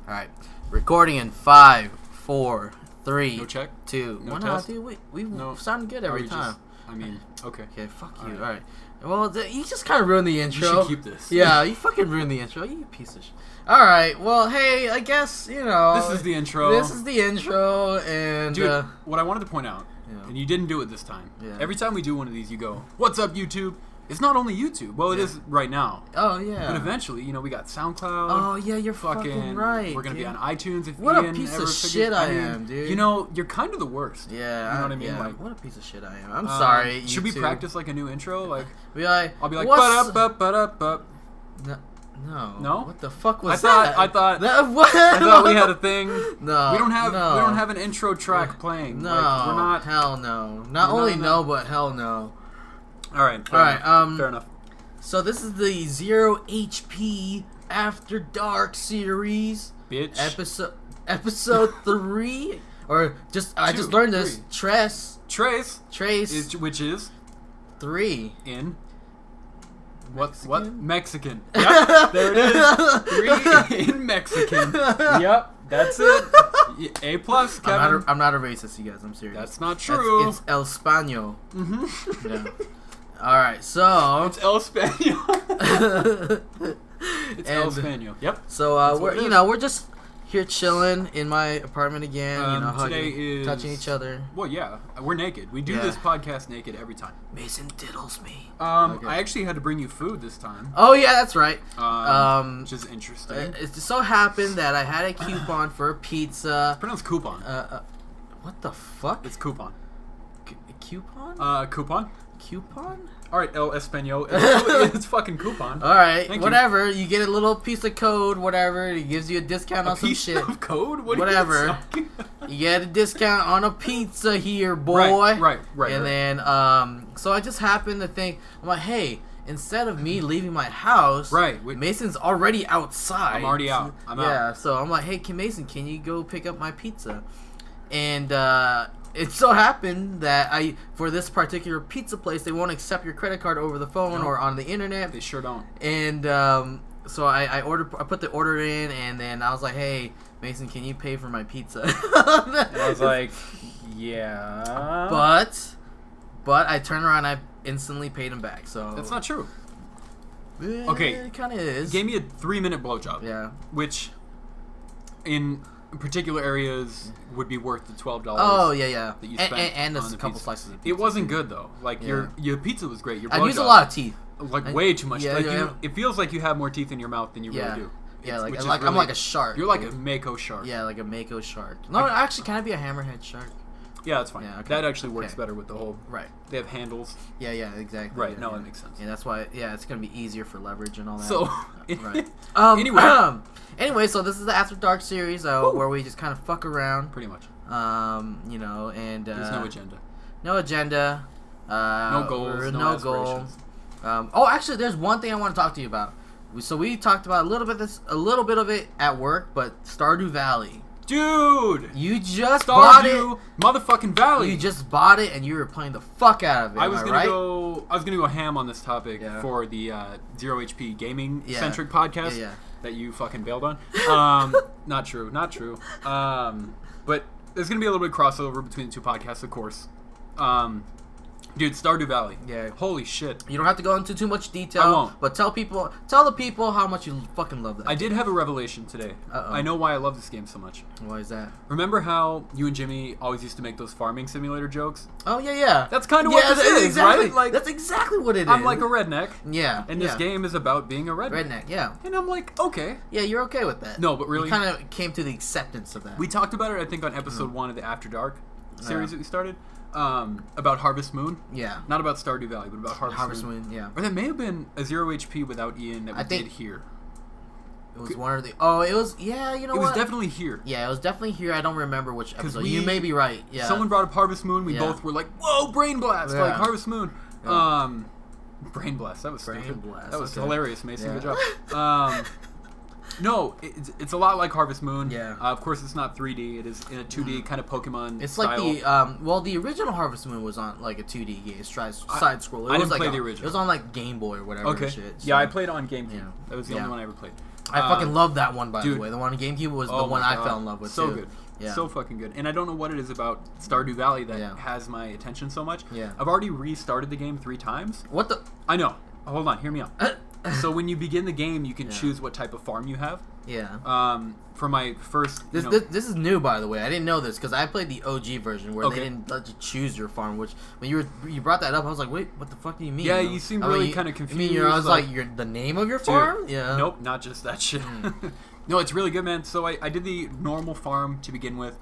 Alright. Recording in 5, 4, 3, No check? 2. No Well, test? no, dude, we No. sound good every time. Okay. Okay, fuck you. Alright. Alright. Well, you just kind of ruined the intro. You should keep this. Yeah, you fucking ruined the intro. You piece of shit. Alright, well, hey, I guess, you know. This is the intro. This is the intro, and. Dude, what I wanted to point out, Yeah. and you didn't do it this time. Yeah. Every time we do one of these, you go, "What's up, YouTube?" It's not only YouTube. Well, it is right now. Oh, yeah. But eventually, we got SoundCloud. Oh, yeah, you're fucking right. We're going to be on iTunes if What a Ian piece ever of figures- shit I am, dude. You know, you're kind of the worst. Yeah. You know what I mean? Yeah, Like, what a piece of shit I am. I'm sorry. Should we YouTube. practice like a new intro? Like, I'll be like, what's... ba-da-ba-ba-da-ba. No. No? What the fuck was I thought what? I thought we had a thing. No. We don't have an intro track playing. No. Like, we're not. Hell no. Not only no, but hell no. All right. Fair enough. So this is the ZeroHP After Dark series. Bitch. Episode 3 or just I just learned this. Trace Which is 3 in Mexican? what Mexican? Yep, there it is. 3 in Mexican. Yep, that's it. A plus, Kevin. I'm not a racist, you guys. I'm serious. That's not true. It's El Español. Mm-hmm. Yeah. All right, so it's El Español. It's El Español. Yep. So we're just here chilling in my apartment again. Hugging, touching each other. Well, yeah, we're naked. We do this podcast naked every time. Mason diddles me. Okay. I actually had to bring you food this time. Oh yeah, that's right. Which is interesting. It just so happened that I had a coupon for a pizza. It's pronounced coupon. What the fuck? It's coupon. Coupon? Coupon. Coupon? All right, El Español. It's fucking coupon. All right, Thank whatever. You get a little piece of code, whatever. It gives you a discount on some shit. Of code? Whatever. You get a discount on a pizza here, boy. Right. And then, so I just happened to think, I'm like, hey, instead of me leaving my house, Mason's already outside. I'm already out. I'm out. Yeah, so I'm like, hey, Mason, can you go pick up my pizza? And it so happened that for this particular pizza place, they won't accept your credit card over the phone or on the internet. They sure don't. And so I put the order in, and then I was like, hey, Mason, can you pay for my pizza? And I was like, yeah. But I turned around and I instantly paid him back. So that's not true. Okay. It kind of is. Gave me a 3-minute blowjob. Yeah. Which, in particular areas, would be worth the $12. Oh yeah. That you spent and on a the couple pizza. slices of pizza. It wasn't good though. Like your pizza was great. Your I used a lot of teeth. Like way too much. Yeah, it feels like you have more teeth in your mouth than you really do. Yeah, I'm like a shark. You're like a mako shark. Yeah, like a mako shark. No, actually, can I be a hammerhead shark? Yeah, that's fine. Yeah, okay. That actually works better with the whole. Right. They have handles. Yeah, exactly. Right. Yeah, no, that makes sense. Yeah, that's why. Yeah, it's gonna be easier for leverage and all that. So, right. Anyway, so this is the After Dark series where we just kind of fuck around. Pretty much. And there's no agenda. No agenda. No goals. No goal. Actually, there's one thing I want to talk to you about. So we talked about a little bit of it at work, but Stardew Valley. Dude! You just bought it. Motherfucking Valley. You just bought it and you were playing the fuck out of it. I was gonna go ham on this topic for the ZeroHP gaming centric podcast that you fucking bailed on. Not true. But there's gonna be a little bit of crossover between the two podcasts, of course. Dude, Stardew Valley. Yeah. Holy shit. You don't have to go into too much detail. I won't. But tell the people how much you fucking love that. I did have a revelation today. Uh-oh. I know why I love this game so much. Why is that? Remember how you and Jimmy always used to make those farming simulator jokes? Oh, yeah. That's kind of what this is, exactly, right? Like, that's exactly what it is. I'm like a redneck. Yeah. And this game is about being a redneck. Redneck, yeah. And I'm like, okay. Yeah, you're okay with that. No, but really. You kind of came to the acceptance of that. We talked about it, I think, on episode 1 of the After Dark series that we started. About Harvest Moon. Yeah. Not about Stardew Valley, but about Harvest Moon. Yeah. Or that may have been a ZeroHP without Ian that we did here. It was one of the... Oh, it was... Yeah, you know what? It was definitely here. Yeah, it was definitely here. I don't remember which episode. You may be right. Yeah. Someone brought up Harvest Moon. We both were like, whoa, Brain Blast! Like, Harvest Moon. Yeah. Brain Blast. That was stupid. That was hilarious, Mason. Good job. No, it's a lot like Harvest Moon. Yeah. Of course, it's not 3D. It is in a 2D kind of Pokemon It's style. like the original Harvest Moon was on like a 2D game, side scroller. I didn't play the original. It was on like Game Boy or whatever. Okay. Shit, so. Yeah, I played on GameCube. Yeah. That was the only one I ever played. I fucking love that one, by the way. The one on GameCube was the one I fell in love with, so too. Good. Yeah. So fucking good. And I don't know what it is about Stardew Valley that has my attention so much. Yeah. I've already restarted the game 3 times. What the? I know. Hold on, hear me out. So when you begin the game, you can choose what type of farm you have. Yeah. For my first... This is new, by the way. I didn't know this, because I played the OG version, where they didn't let you choose your farm, which, when you brought that up, I was like, wait, what the fuck do you mean? Yeah, you seemed really kind of confused. You mean, I was like the name of your farm? Yeah. Nope, not just that shit. No, it's really good, man. So I did the normal farm to begin with.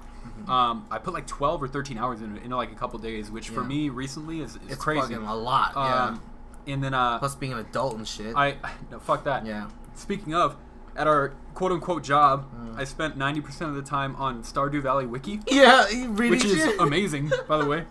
I put like 12 or 13 hours in like a couple days, which for me recently is crazy. It's fucking a lot, yeah. And then plus being an adult and shit. No, fuck that. Yeah. Speaking of, at our quote-unquote job, I spent 90% of the time on Stardew Valley Wiki. Yeah, reading which is amazing, by the way.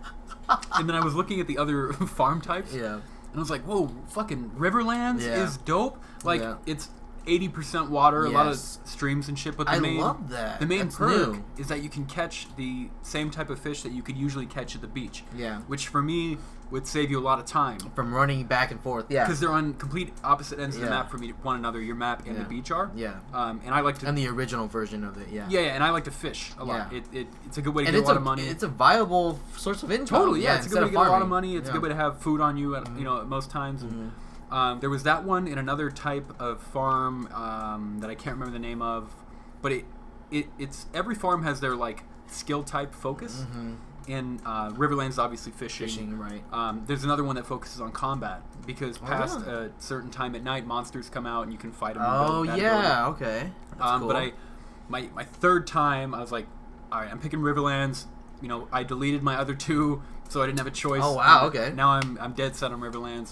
And then I was looking at the other farm types. Yeah. And I was like, whoa, fucking Riverlands is dope. Like, it's 80% water, a lot of streams and shit. But I love that. The main perk is that you can catch the same type of fish that you could usually catch at the beach. Yeah. Which, for me, would save you a lot of time. From running back and forth, yeah. Because they're on complete opposite ends of the map from one another. Your map and the beach are. Yeah. And I like to... And the original version of it, yeah. Yeah, and I like to fish a lot. It's a good way to get a lot of money. It's a viable source of income. Totally, yeah. It's a good way to get a lot of money. It's a good way to have food on you at, at most times. And, there was that one in another type of farm that I can't remember the name of. But it's every farm has their, like, skill type focus. And Riverlands, obviously fishing. Fishing, right. There's another one that focuses on combat because past a certain time at night, monsters come out and you can fight them. Oh, yeah, okay. That's cool. But my third time, I was like, all right, I'm picking Riverlands. I deleted my other 2, so I didn't have a choice. Oh, wow, okay. Now I'm dead set on Riverlands.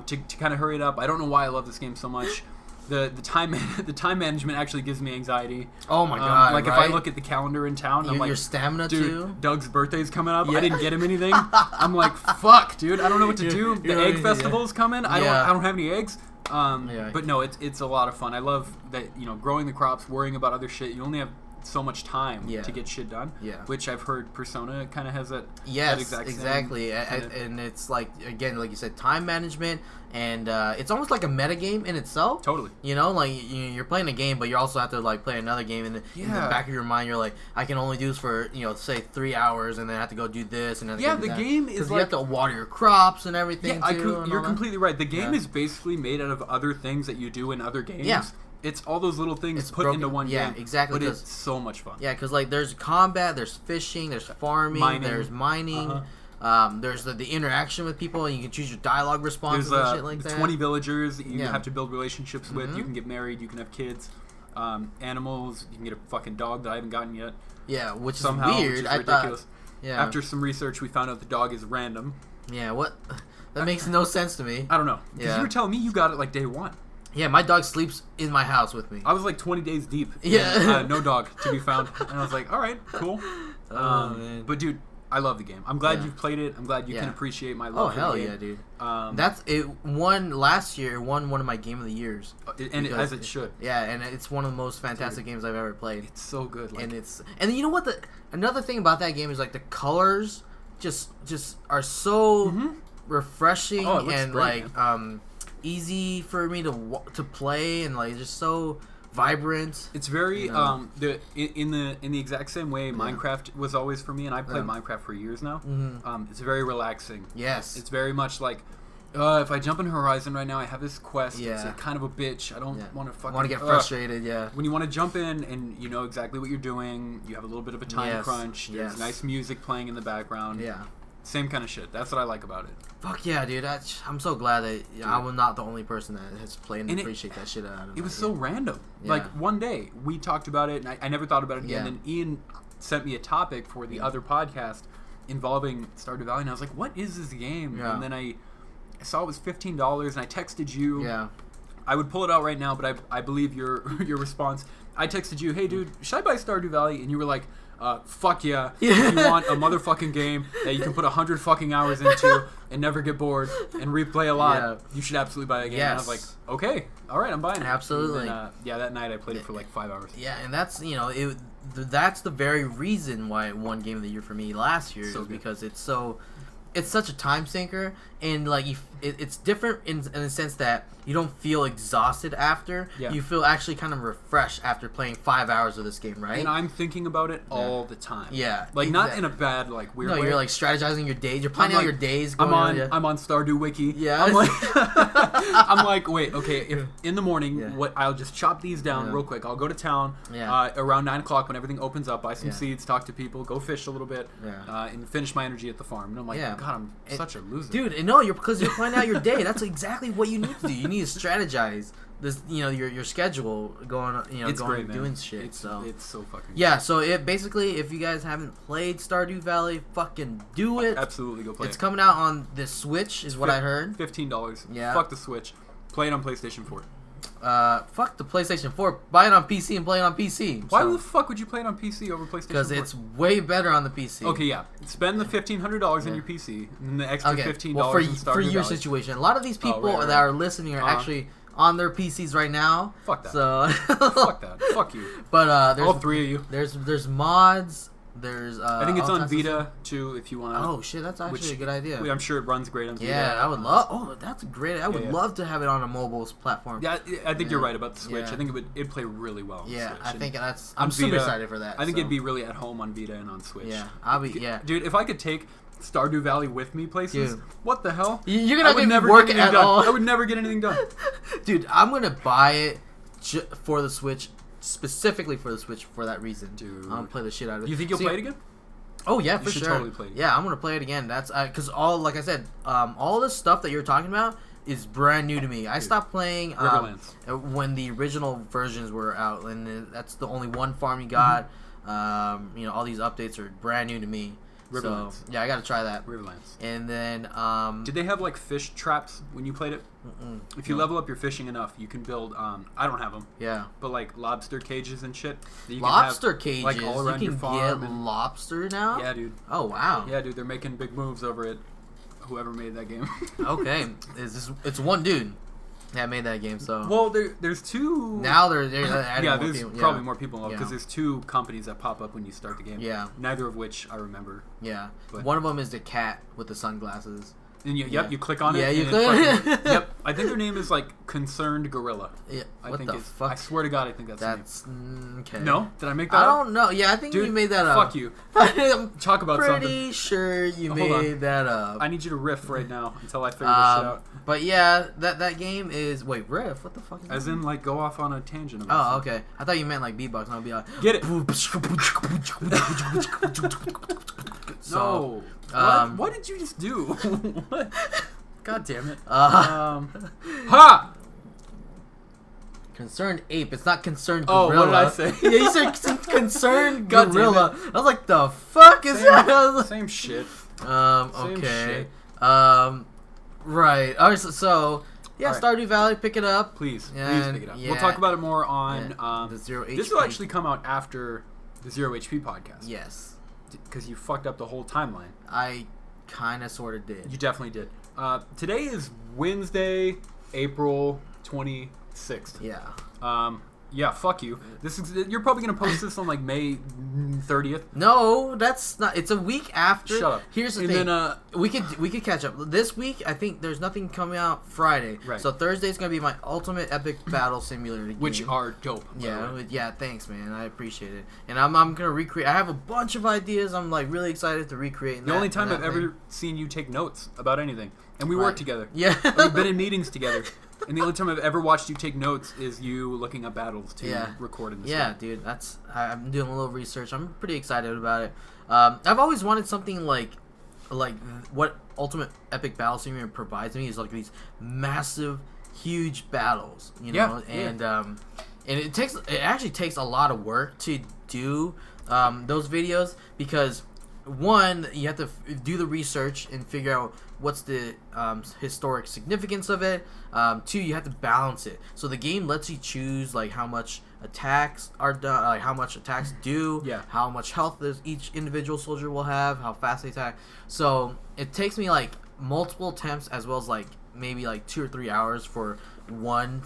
To kind of hurry it up, I don't know why I love this game so much. The time management actually gives me anxiety. Oh my god! Like if I look at the calendar in town, I'm like, your stamina dude, too. Doug's birthday's coming up. I didn't get him anything. I'm like, fuck, dude. I don't know what to do. The egg festival's coming. I don't have any eggs. But no, it's a lot of fun. I love that growing the crops, worrying about other shit. You only have so much time to get shit done. Yeah. Which I've heard Persona kind of has that. Yes, that exactly. And it's like, again, like you said, time management, and it's almost like a meta game in itself. Totally. Like you're playing a game, but you also have to like play another game, and in the back of your mind, you're like, I can only do this for say 3 hours, and then I have to go do this, and then the game is like you have to water your crops and everything. Yeah, too, you're completely right. The game is basically made out of other things that you do in other games. Yeah. It's all those little things put into one game. Yeah, exactly. But it's so much fun. Yeah, because like there's combat, there's fishing, there's farming, there's mining. There's the interaction with people, and you can choose your dialogue responses and shit like that. 20 villagers that you have to build relationships with. You can get married. You can have kids. Animals. You can get a fucking dog that I haven't gotten yet. Yeah, which somehow, is weird. Which is ridiculous. After some research, we found out the dog is random. Yeah, what? That makes no sense to me. I don't know. Because you were telling me you got it like day 1. Yeah, my dog sleeps in my house with me. I was like 20 days deep. Yeah. And, no dog to be found. And I was like, all right, cool. Man. But, dude, I love the game. I'm glad you've played it. I'm glad you can appreciate my love for the game. Oh, hell yeah, dude. That's it. Last year, won one of my Game of the Years. And as it should. Yeah, and it's one of the most fantastic games I've ever played. It's so good. Like, and you know what? Another thing about that game is, like, the colors just are so refreshing and, great, like, easy for me to play, and like just so vibrant. It's very in the exact same way Minecraft was always for me, and I played Minecraft for years now. It's very relaxing. Yes, it's very much like if I jump in Horizon right now, I have this quest. It's kind of a bitch. I don't want to fucking want to get frustrated. When you want to jump in and you know exactly what you're doing, you have a little bit of a time crunch. There's nice music playing in the background. Yeah. Same kind of shit. That's what I like about it. Fuck yeah, dude. I'm so glad that I'm not the only person that has played and appreciate that shit out of it. It was so random. Yeah. Like, one day, we talked about it, and I never thought about it again. And then Ian sent me a topic for the other podcast involving Stardew Valley, and I was like, what is this game? Yeah. And then I saw it was $15, and I texted you. Yeah. I would pull it out right now, but I believe your response. I texted you, hey, dude, should I buy Stardew Valley? And you were like, fuck yeah. If you want a motherfucking game that you can put 100 fucking hours into and never get bored and replay a lot, you should absolutely buy a game. And I was like, okay, all right, I'm buying it. Absolutely. And then, that night I played it for like 5 hours. Yeah, and that's, that's the very reason why it won Game of the Year for me last year, because it's so it's such a time sinker, and like it's different in the sense that you don't feel exhausted after. Yeah. You feel actually kind of refreshed after playing 5 hours of this game, right? And I'm thinking about it all the time. Yeah, like not in a bad like weird way. No, you're like strategizing your days. You're planning out your days. I'm on Stardew Wiki. Yeah, I'm like, I'm like, wait, okay. If in the morning, what I'll just chop these down real quick. I'll go to town around 9 o'clock when everything opens up. Buy some seeds, talk to people, go fish a little bit, and finish my energy at the farm. And I'm like, God, I'm such a loser, dude. No, because you're planning out your day. That's exactly what you need to do. You need to strategize this, your schedule going, it's going great, man. doing shit. It's so fucking good. So it basically, if you guys haven't played Stardew Valley, fucking do it. Absolutely, go play it. It's coming out on the Switch, is what I heard. $15. Yeah. Fuck the Switch. Play it on PlayStation 4. Fuck the PlayStation 4. Buy it on PC and play it on PC. Why the fuck would you play it on PC over PlayStation 4? Because it's way better on the PC. Okay, yeah. Spend the $1,500 in your PC and the extra $15 in Stardew for your Valley. situation. A lot of these people that are listening are actually on their PCs right now. Fuck that. So fuck that. Fuck you. But there's all three of you. There's mods. There's I think it's on Vita too, if you want to. Oh shit, that's actually a good idea. I'm sure it runs great on Vita. Yeah, I would love. Oh, that's great. I would love to have it on a mobile platform. Yeah, I think you're right about the Switch. I think it'd play really well. On yeah, Switch. I think I'm super excited for that. I think it'd be really at home on Vita and on Switch. Yeah, I'll be. Yeah, dude, if I could take Stardew Valley with me places, what the hell? You're gonna never work at all. I would never get anything done. Dude, I'm gonna buy it for the Switch, specifically for the Switch for that reason. Dude, I'm gonna play the shit out of it. You think you'll play it again? Oh yeah, for sure. Totally play it. Yeah, I'm gonna play it again. That's because like I said, all this stuff that you're talking about is brand new to me. I stopped playing when the original versions were out, and that's the only one farm you got. All these updates are brand new to me. Riverlands. So, yeah, I gotta try that. Riverlands. And then, did they have like fish traps when you played it? If you level up your fishing enough, you can build. I don't have them. Yeah. But like lobster cages and shit. That you lobster can have, cages. Like all around you your can farm. Get lobster now. Yeah, dude. Oh wow. Yeah, dude. They're making big moves over it. Whoever made that game. Okay, it's one dude that made that game. So well, there's two. Now they're adding yeah, more there's people. probably more people involved because there's two companies that pop up when you start the game. Yeah. Neither of which I remember. Yeah. But one of them is the cat with the sunglasses. And you click on it. Yeah, you click. Yep. I think their name is like Concerned Gorilla. Yeah. What the fuck? I swear to God, I think that's the name. Okay. No? Did I make that up? I don't know. Yeah, I think you made that up. Fuck you. Talk about something. Pretty sure you made that up. I need you to riff right now until I figure this shit out. But yeah, that game is riff. What the fuck is that? As in like go off on a tangent about something. Okay. I thought you meant like beatbox, and I'll be like, get it. So, what did you just do? What? God damn it. Ha! Concerned ape. It's not concerned gorilla. Oh, what did I say? Yeah, you said concerned gorilla. I was like, the fuck is that? Same shit. Okay. Same shit. Right. Alright, so yeah, right. Stardew Valley, pick it up. Please pick it up. Yeah. We'll talk about it more on the ZeroHP. This will actually come out after the ZeroHP podcast. Yes. Because you fucked up the whole timeline. I kind of sort of did. You definitely did. Today is Wednesday, April 26th. Yeah. Yeah, fuck you. You're probably gonna post this on like May 30th. No, that's not. It's a week after. Shut up. Here's the thing. Then, we could catch up this week. I think there's nothing coming out Friday. Right. So Thursday's gonna be my ultimate epic battle simulator game. Which are dope. Yeah. Yeah. Thanks, man. I appreciate it. And I'm gonna recreate. I have a bunch of ideas. I'm like really excited to recreate. The only time I've ever seen you take notes about anything, and we work together. Yeah. We've been in meetings together. And the only time I've ever watched you take notes is you looking up battles to record in this game. Dude, I'm doing a little research. I'm pretty excited about it. I've always wanted something like what Ultimate Epic Battle Simulator provides me is like these massive, huge battles, you know, and it actually takes a lot of work to do those videos because one, you have to do the research and figure out what's the historic significance of it. Two, you have to balance it. So the game lets you choose like how much attacks are done, like how much attacks do, how much health each individual soldier will have, how fast they attack. So it takes me like multiple attempts as well as like maybe like 2 or 3 hours for one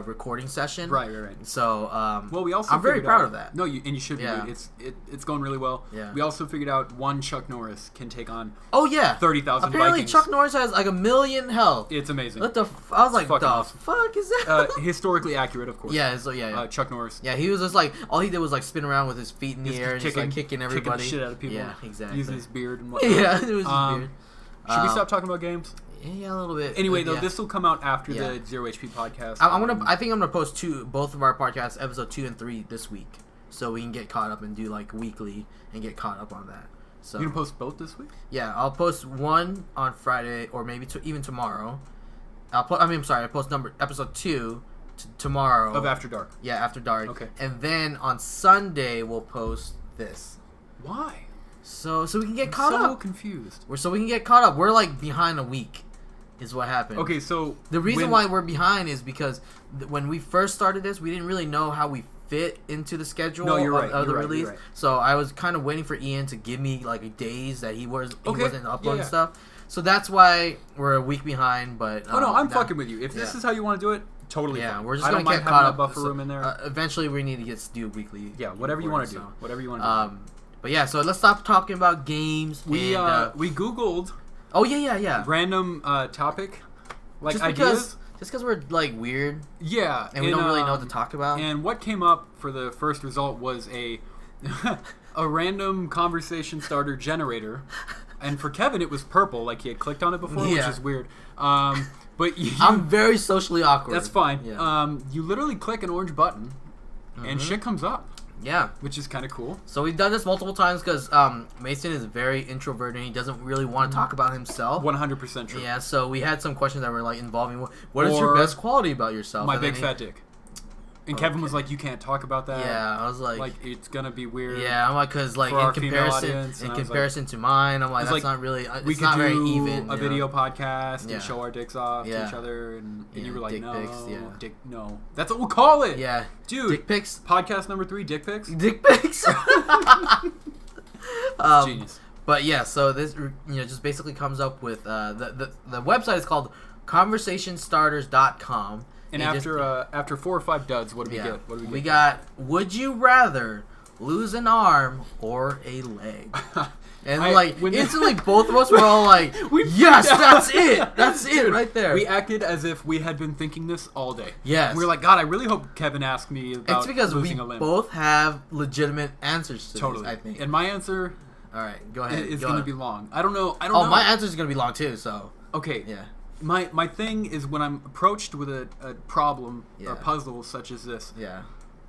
recording session. Right. So, well, we also I'm very proud of that. No, you should be. Yeah. It's going really well. Yeah. We also figured out one Chuck Norris can take on. Oh yeah, 30,000 Apparently, Vikings. Chuck Norris has like 1 million health. It's amazing. What the? I was like, the awesome. fuck is that? Historically accurate, of course. Yeah. So yeah. Chuck Norris. Yeah, he was just like all he did was like spin around with his feet in the air and just like kicking everybody, kicking the shit out of people. Yeah, exactly. Using his beard and whatnot. Yeah, it was his beard. Should we stop talking about games? Yeah, a little bit. Anyway, though, this will come out after the Zero HP podcast. I think I'm gonna post both of our podcasts, episode 2 and 3, this week, so we can get caught up and do like weekly and get caught up on that. So you gonna post both this week? Yeah, I'll post one on Friday or maybe even tomorrow. I post episode 2 tomorrow of After Dark. Yeah, After Dark. Okay, and then on Sunday we'll post this. Why? So we can get caught up. So confused. So we can get caught up. We're like behind a week. Is what happened. Okay, so the reason why we're behind is because when we first started this, we didn't really know how we fit into the schedule of the release. Right. So I was kind of waiting for Ian to give me like days that he wasn't uploading stuff. So that's why we're a week behind. But I'm fucking with you. If this is how you want to do it, totally. Yeah, fine. we're just gonna get caught up. Buffer room in there. Eventually, we need to do weekly. Yeah, whatever you want to do. Whatever you want to do. But yeah, so let's stop talking about games. We Googled. Oh yeah. Random topic. Like just ideas? Just because we're like weird. Yeah. And we don't really know what to talk about. And what came up for the first result was a random conversation starter generator. And for Kevin, it was purple, like he had clicked on it before, which is weird. But I'm very socially awkward. That's fine. Yeah. You literally click an orange button, and shit comes up. Yeah, which is kind of cool. So we've done this multiple times because Mason is very introverted and he doesn't really want to talk about himself. 100% true. Yeah, so we had some questions that were like involving what is your best quality about yourself? My big fat dick. And Kevin was like, "You can't talk about that." Yeah, I was like, it's gonna be weird. Yeah, I'm like, because like in comparison to mine, I'm like, that's not really. We could not do very even. A video podcast and show our dicks off to each other, and you were like, dick pics, dick, no, that's what we'll call it. Yeah, dude, dick pics. Podcast number 3, dick pics. Dick pics. Genius. But yeah, so this just basically comes up with the website is called conversationstarters.com. And after 4 or 5 duds, what do we get? What do we got? Would you rather lose an arm or a leg? And instantly, both of us were all like, "Yes, that's it. That's it right there." We acted as if we had been thinking this all day. Yes. We were like, "God, I really hope Kevin asked me about losing a limb." It's because we both have legitimate answers to this, I think. And my answer, all right, go ahead. It's going to be long. I don't know. My answer is going to be long too. So okay, yeah. My thing is when I'm approached with a problem or puzzle such as this,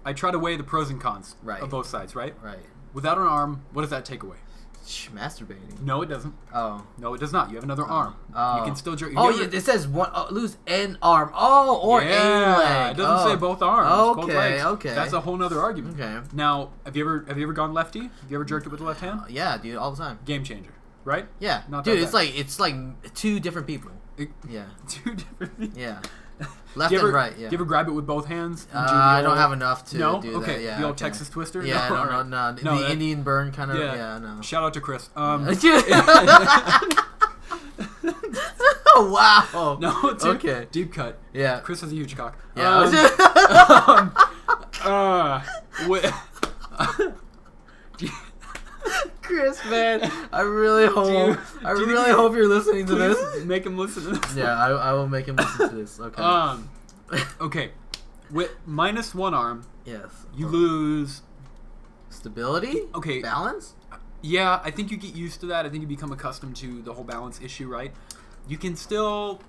I try to weigh the pros and cons of both sides, right? Right. Without an arm, what does that take away? Masturbating. No, it doesn't. Oh. No, it does not. You have another arm. Oh. You can still jerk. It says lose an arm. Oh, or a leg. It doesn't say both arms. Okay, both legs. That's a whole nother argument. Okay. Now, have you ever gone lefty? Have you ever jerked it with the left hand? Yeah, dude, all the time. Game changer, right? Yeah. Not dude, it's like 2 different people. Yeah. 2 different people. Yeah. Left and right, yeah. Do you ever grab it with both hands? I don't have enough to do that. Okay. Yeah, the old Texas Twister? Yeah, no. The Indian burn kind of, no. Shout out to Chris. Oh, wow. No, dude. Okay. Deep cut. Yeah. Chris has a huge cock. Yeah. Chris, man, I really hope you're listening to this. Make him listen to this. Yeah, I will make him listen to this. Okay. Okay. With -1 arm, yes, you lose stability. Okay. Balance. Yeah, I think you get used to that. I think you become accustomed to the whole balance issue, right? You can still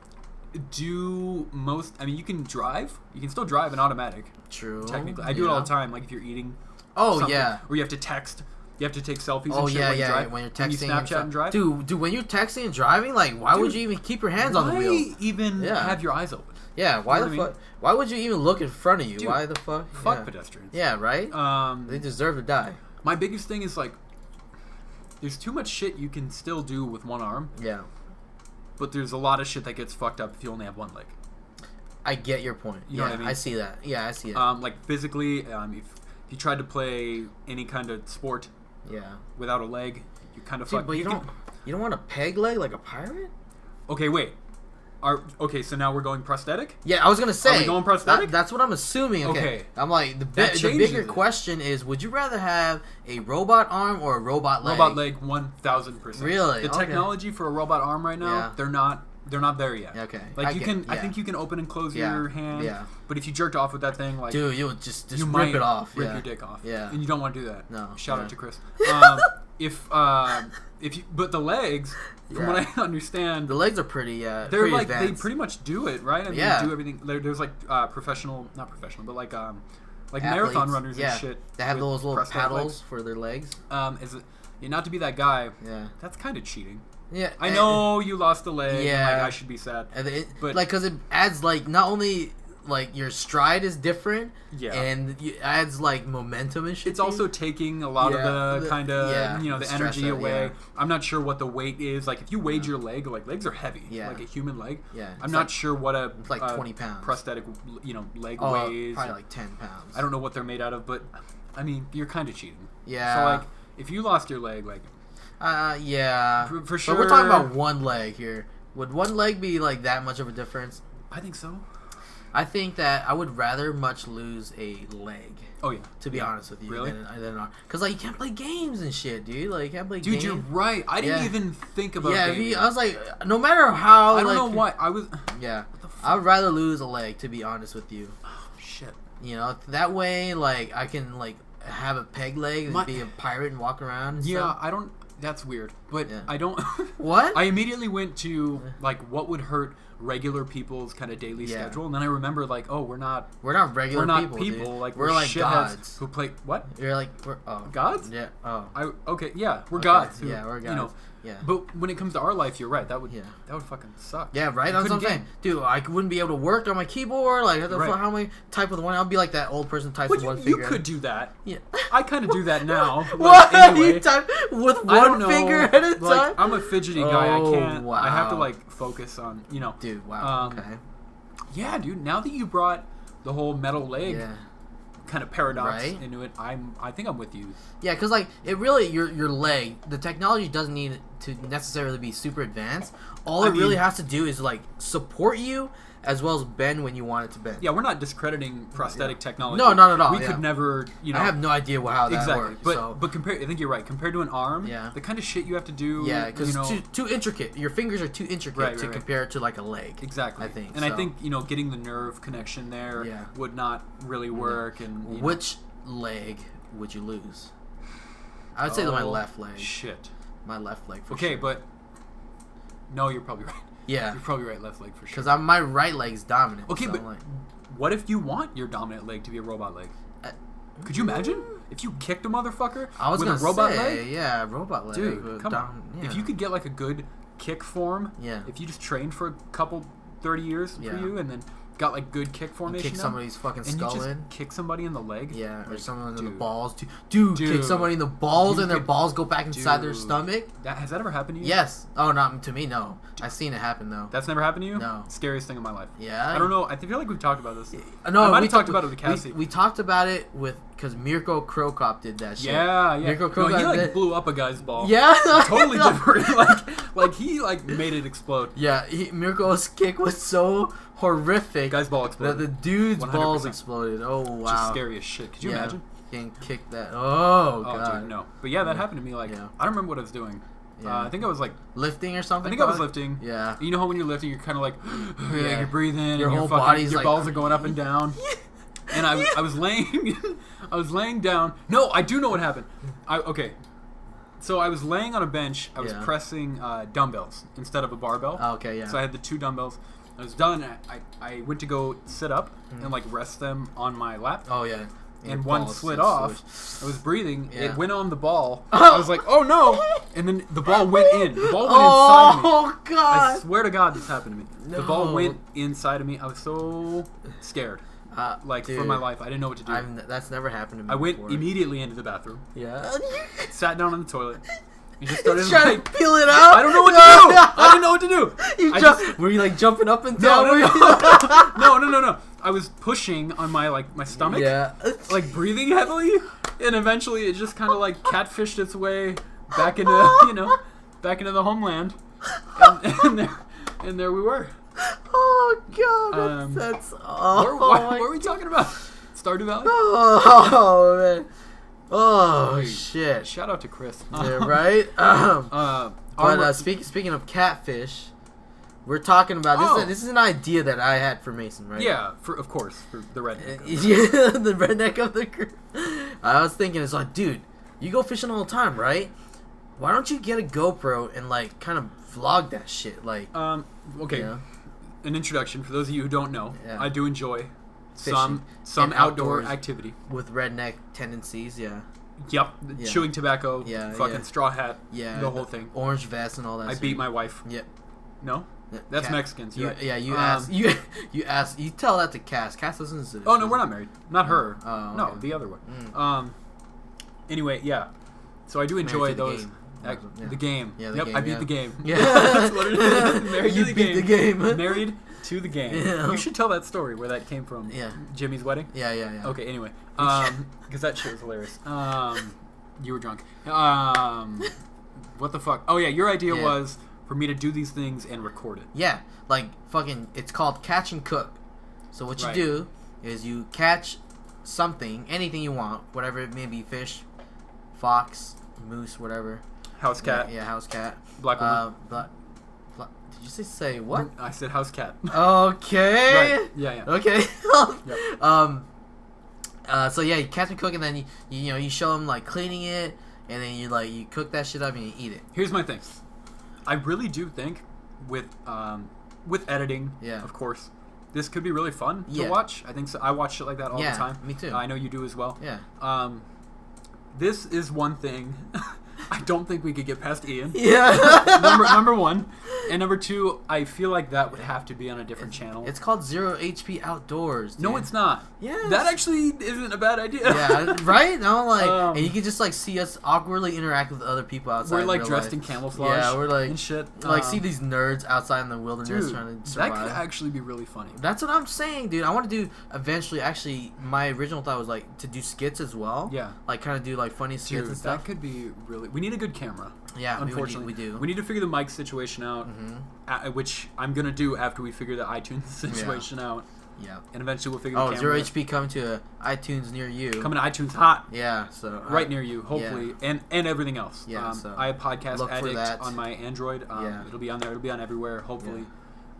do most. I mean, you can drive. You can still drive an automatic. True. Technically, I do it all the time. Like if you're eating. Oh something, yeah. Or you have to text. You have to take selfies. Oh and shit when you drive. When you're texting, when you Snapchat and drive. Dude, when you're texting and driving, like, why would you even keep your hands on the wheel? Why even have your eyes open? Yeah, why the fuck? Why would you even look in front of you? Dude, why the fuck? Fuck pedestrians. Yeah, right. They deserve to die. My biggest thing is like, there's too much shit you can still do with one arm. Yeah. But there's a lot of shit that gets fucked up if you only have one leg. I get your point. You know what I mean? I see that. Yeah, I see it. Like physically, if you tried to play any kind of sport. Yeah. Without a leg, you kind of fuck. But you don't want a peg leg like a pirate? Okay, wait. Okay, so now we're going prosthetic? Yeah, I was gonna say. Are we going prosthetic? That's what I'm assuming. Okay. I'm like the bigger question is: would you rather have a robot arm or a robot leg? Robot leg, 1,000%. Really? The technology for a robot arm right now, they're not there yet. Okay. Like I think you can open and close your hand. Yeah. But if you jerked off with that thing, like dude, you'll just you rip it off. Rip your dick off. Yeah. And you don't want to do that. No. Shout out to Chris. But the legs, from what I understand, the legs are pretty. They're pretty like advanced. They pretty much do it, right? I mean, they do everything. There's like not professional, but like athletes, marathon runners and shit. They have those little paddles for their legs. Not to be that guy. Yeah. That's kind of cheating. Yeah. I know you lost a leg. Yeah. And, like, I should be sad. But like, because it adds like not only. Like your stride is different, and it adds like momentum and shit. It's also taking a lot of the kind of the energy away. I'm not sure what the weight is. Like if you weighed your leg, like legs are heavy. Like a human leg. I'm not sure what a like 20 pounds prosthetic leg weighs. Probably like 10 pounds. I don't know what they're made out of, but I mean you're kind of cheating. Yeah. So like if you lost your leg, like for sure. But we're talking about one leg here. Would one leg be like that much of a difference? I think so. I think that I would rather much lose a leg. Oh yeah. To be honest with you, really? than because like you can't play games and shit, dude. Like you can't play games. Dude, you're right. I didn't even think about. Yeah, I was like, no matter how. I don't know why I was. Yeah, I would rather lose a leg, to be honest with you. Oh shit. You know, that way, like I can like have a peg leg and be a pirate and walk around. And stuff. I don't. That's weird, but I don't. What? I immediately went to like what would hurt regular people's kind of daily schedule, and then I remember like, oh, we're not regular people. Dude. Like we're like gods who play what? You're like gods? Yeah. Oh. We're gods. We're gods. You know, yeah. But when it comes to our life, you're right. That would fucking suck. Yeah, right. That's what I'm saying, dude. I wouldn't be able to work on my keyboard. Like, how am I type with one? I'll be like that old person types with one finger. You could do that. Yeah. I kind of do that now. What? Anyway, you type with one finger at a time? Like, I'm a fidgety guy. I can't. Wow. I have to like focus on Dude, wow. Okay. Yeah, dude. Now that you brought the whole metal leg. Yeah. Kind of paradox into it. I think I'm with you. Yeah, because like it really your leg, the technology doesn't need to necessarily be super advanced. All it really has to do is like support you as well as bend when you want it to bend. Yeah, we're not discrediting prosthetic technology. No, not at all. We could never, I have no idea how that works. But compare. I think you're right. Compared to an arm, the kind of shit you have to do. Yeah, because too intricate. Your fingers are too intricate to compare it to like a leg. Exactly. I think. And I think getting the nerve connection there would not really work. And which leg would you lose? I would say my left leg. Shit. My left leg. For sure. Okay, but no, you're probably right. Yeah. You're probably right, left leg for sure. Because my right leg's dominant. Okay, but what if you want your dominant leg to be a robot leg? Could you imagine if you kicked a motherfucker with a robot leg? Yeah, robot leg. Dude, come on. If you could get like a good kick form, if you just trained for a couple 30 years for you and then got like good kick formation. Kick somebody's fucking skull in. Kick somebody in the leg. Yeah, or someone in the balls. Dude, kick somebody in the balls and their balls go back inside their stomach. Has that ever happened to you? Yes. Oh, not to me. No, I've seen it happen though. That's never happened to you? No. Scariest thing in my life. Yeah. I don't know. I feel like we've talked about this. No, I might have talked about it with Cassie. We talked about it because Mirko Krokop did that shit. Yeah. Mirko Krokop he like blew up a guy's ball. Yeah. Totally different. like he like made it explode. Yeah. Mirko's kick was so horrific. Guy's ball exploded. The dude's 100%. Balls exploded. Oh wow. Just scary as shit. Could you imagine? Getting kicked that. Oh god. Dude, no. But yeah, that happened to me. Like I don't remember what I was doing. Yeah. I think I was like lifting or something. I think I was lifting. Yeah. You know how when you're lifting, you're kind of like, you're breathing, your and whole body's your like, balls are going up and down. And I was laying down. No, I do know what happened. Okay. So I was laying on a bench. I was pressing dumbbells instead of a barbell. Oh, okay, yeah. So I had the two dumbbells. I was done. I went to go sit up and like rest them on my lap. Oh yeah. And one slid off. I was breathing. Yeah. It went on the ball. I was like, oh no! And then the ball went in. The ball went inside of me. Oh god! I swear to God, this happened to me. No. The ball went inside of me. I was so scared. Dude, for my life, I didn't know what to do. That's never happened to me. I went immediately into the bathroom. Yeah. Sat down on the toilet. You just started trying to peel it out. I don't know what to do. I didn't know what to do. Were you like jumping up and down? No. I was pushing on my stomach. Yeah. Like breathing heavily, and eventually it just kind of like catfished its way back into back into the homeland, and there we were. god, that's what were we talking about? Stardew Valley? Oh man. Oh shit. Shout out to Chris. Yeah, right? But speaking of catfish, we're talking about this is an idea that I had for Mason, right? Yeah, of course, for the redneck. Yeah, the redneck of the crew. I was thinking, it's like, dude, you go fishing all the time, right? Why don't you get a GoPro and like kind of vlog that shit? Like, okay, you know? An introduction for those of you who don't know. Yeah. I do enjoy fishing. some outdoor activity with redneck tendencies. Yeah. Yep, chewing tobacco, fucking straw hat, the whole thing, orange vest and all that. I beat my wife. Yep. No, that's Mexicans. Yeah, you ask you tell that to Cass. Cass listens to this. Oh no, we're not married. Not her. Oh, okay. No, the other one. Anyway, yeah. So I do enjoy those. The game. Yeah, the game, I beat the game. Yeah, that's what it is. Married you to beat the game. Married to the game. Yeah. You should tell that story where that came from. Yeah. Jimmy's wedding. Yeah. Okay. Anyway, because that shit was hilarious. You were drunk. What the fuck? Oh yeah, your idea was for me to do these things and record it. Yeah, like fucking. It's called catch and cook. So what you do is you catch something, anything you want, whatever it may be, fish, fox, moose, whatever. House cat. Yeah, house cat. Black woman. Did you say what? I said house cat. Okay. Right. Yeah. Okay. Yep. So yeah, you catch and cook, and then you show them like cleaning it, and then you cook that shit up and you eat it. Here's my thing. I really do think with editing, of course, this could be really fun to watch. I think so. I watch shit like that all the time. Me too. I know you do as well. Yeah. This is one thing I don't think we could get past Ian. Yeah. number one. And number two, I feel like that would have to be on a different channel. It's called ZeroHP Outdoors, dude. No, it's not. Yes. That actually isn't a bad idea. Yeah, right? No, like, and you can just, like, see us awkwardly interact with other people outside. We're, like, dressed in camouflage. Yeah, we're, like, and shit. Like, see these nerds outside in the wilderness trying to survive. That could actually be really funny. That's what I'm saying, dude. I want to do, eventually, actually, my original thought was, like, to do skits as well. Yeah. Like, kind of do, like, funny skits and stuff. That could be really... We need a good camera. Yeah, unfortunately. we do. We need to figure the mic situation out, which I'm going to do after we figure the iTunes situation out. Yeah. And eventually we'll figure the camera out. ZeroHP coming to iTunes near you. Coming to iTunes hot. Yeah, so... right near you, hopefully. Yeah. And everything else. Yeah, so I have Podcast Addict on my Android. It'll be on there. It'll be on everywhere, hopefully.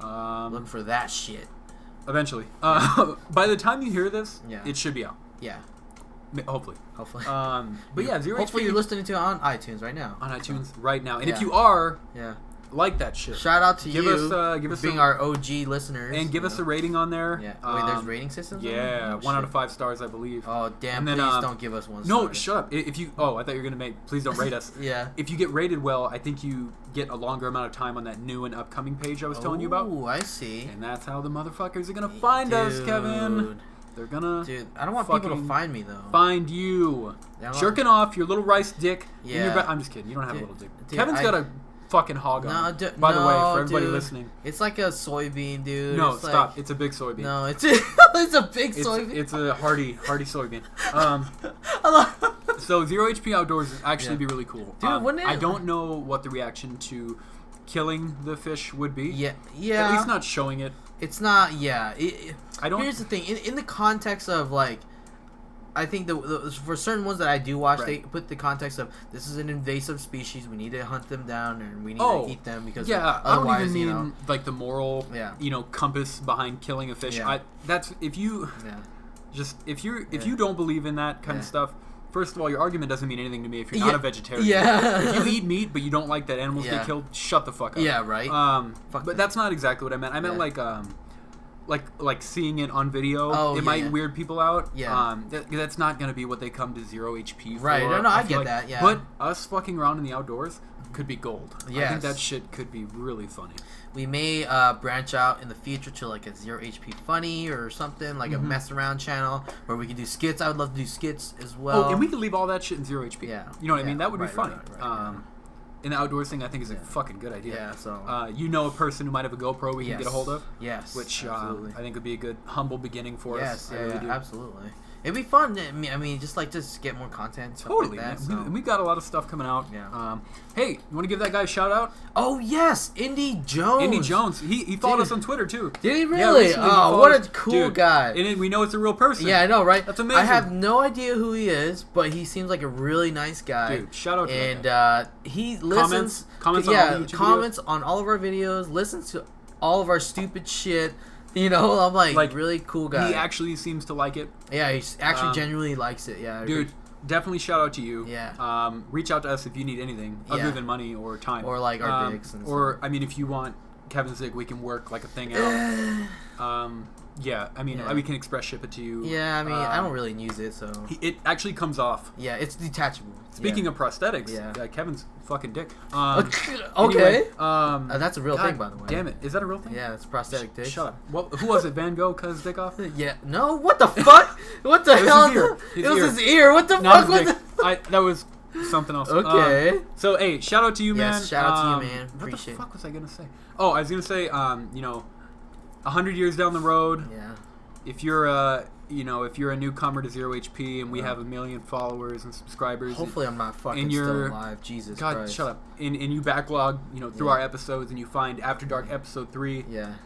Yeah. Look for that shit. Eventually. By the time you hear this, it should be out. Yeah. Hopefully. But yeah, ZeroHP. Hopefully you're listening to it on iTunes right now. On iTunes right now. And if you are... Yeah. Like that shit. Shout out to give us being our OG listeners. And give us a rating on there. Yeah. Wait, there's rating systems? Yeah, 1 out of 5 stars, I believe. Oh, damn, then, please don't give us 1 star. No, shut up. If you... Oh, I thought you were going to please don't rate us. Yeah. If you get rated well, I think you get a longer amount of time on that new and upcoming page I was telling you about. Oh, I see. And that's how the motherfuckers are going to find us, Kevin. They're gonna... Dude, I don't want people to find me, though. Find you. Jerking off your little rice dick. Yeah. I'm just kidding. You don't have a little dick. Dude, Kevin's got a fucking hog on. By the way, for everybody listening. It's like a soybean, dude. No, stop. It's a big soybean. No, it's a big soybean. It's a hardy soybean. So ZeroHP Outdoors would actually be really cool. Dude, wouldn't it? I don't know what the reaction to killing the fish would be. Yeah. At least not showing it. It's not, I don't... Here's the thing. In the context of, like, I think for certain ones that I do watch, they put the context of, this is an invasive species, we need to hunt them down, and we need to eat them, because otherwise, I don't even mean, like, the moral, compass behind killing a fish. If you don't believe in that kind of stuff, first of all, your argument doesn't mean anything to me if you're not a vegetarian. Yeah. If you eat meat but you don't like that animals get killed, shut the fuck up. Yeah, right. But that's not exactly what I meant. I meant like seeing it on video. It might weird people out. Yeah. That's not going to be what they come to ZeroHP for. Right. No, I get that. Yeah. But us fucking around in the outdoors could be gold. Yes. I think that shit could be really funny. We may branch out in the future to like a ZeroHP funny or something, like a mess around channel where we can do skits. I would love to do skits as well. Oh, and we could leave all that shit in ZeroHP. Yeah. You know what I mean? That would be funny. Right. And the outdoors thing, I think, is a fucking good idea. Yeah, so... a person who might have a GoPro we can get a hold of? Yes, which I think would be a good, humble beginning for us. Yes, absolutely. It'd be fun. I mean, just get more content. Totally. Like that, so. we got a lot of stuff coming out. Yeah. Hey, you want to give that guy a shout out? Oh yes, Indy Jones. Indy Jones. He followed us on Twitter too. Did he really? Yeah, what a cool guy. And we know it's a real person. Yeah, I know, right? That's amazing. I have no idea who he is, but he seems like a really nice guy. Dude, shout out to him. And he listens. Comments on all the YouTube comments on all of our videos. Listens to all of our stupid shit. You know, I'm like really cool guy. He actually seems to like it. Yeah, he actually genuinely likes it. Yeah, dude, definitely shout out to you. Yeah. Reach out to us if you need anything other than money or time. Or like our dicks and or I mean, if you want Kevin's dick, we can work like a thing out. Yeah, I mean, we can express ship it to you. Yeah, I mean, I don't really use it, so it actually comes off. Yeah, it's detachable. Speaking of prosthetics, Kevin's fucking dick. Okay. Anyway, that's a real thing, by the way. Damn it, is that a real thing? Yeah, it's prosthetic dick. Shut up. Well, who was it? Van Gogh cut his dick off? Yeah. No. What the fuck? What the hell? It was his ear. What the fuck was it? That was something else. Okay. So hey, shout out to you, man. Yes, shout out to you, man. Appreciate. What the fuck was I gonna say? Oh, I was gonna say, 100 years down the road. Yeah. If you're a newcomer to ZeroHP and we have 1 million followers and subscribers. Hopefully I'm not fucking still alive. Jesus God, Christ. shut up. And you backlog, through our episodes and you find After Dark episode 3. Yeah.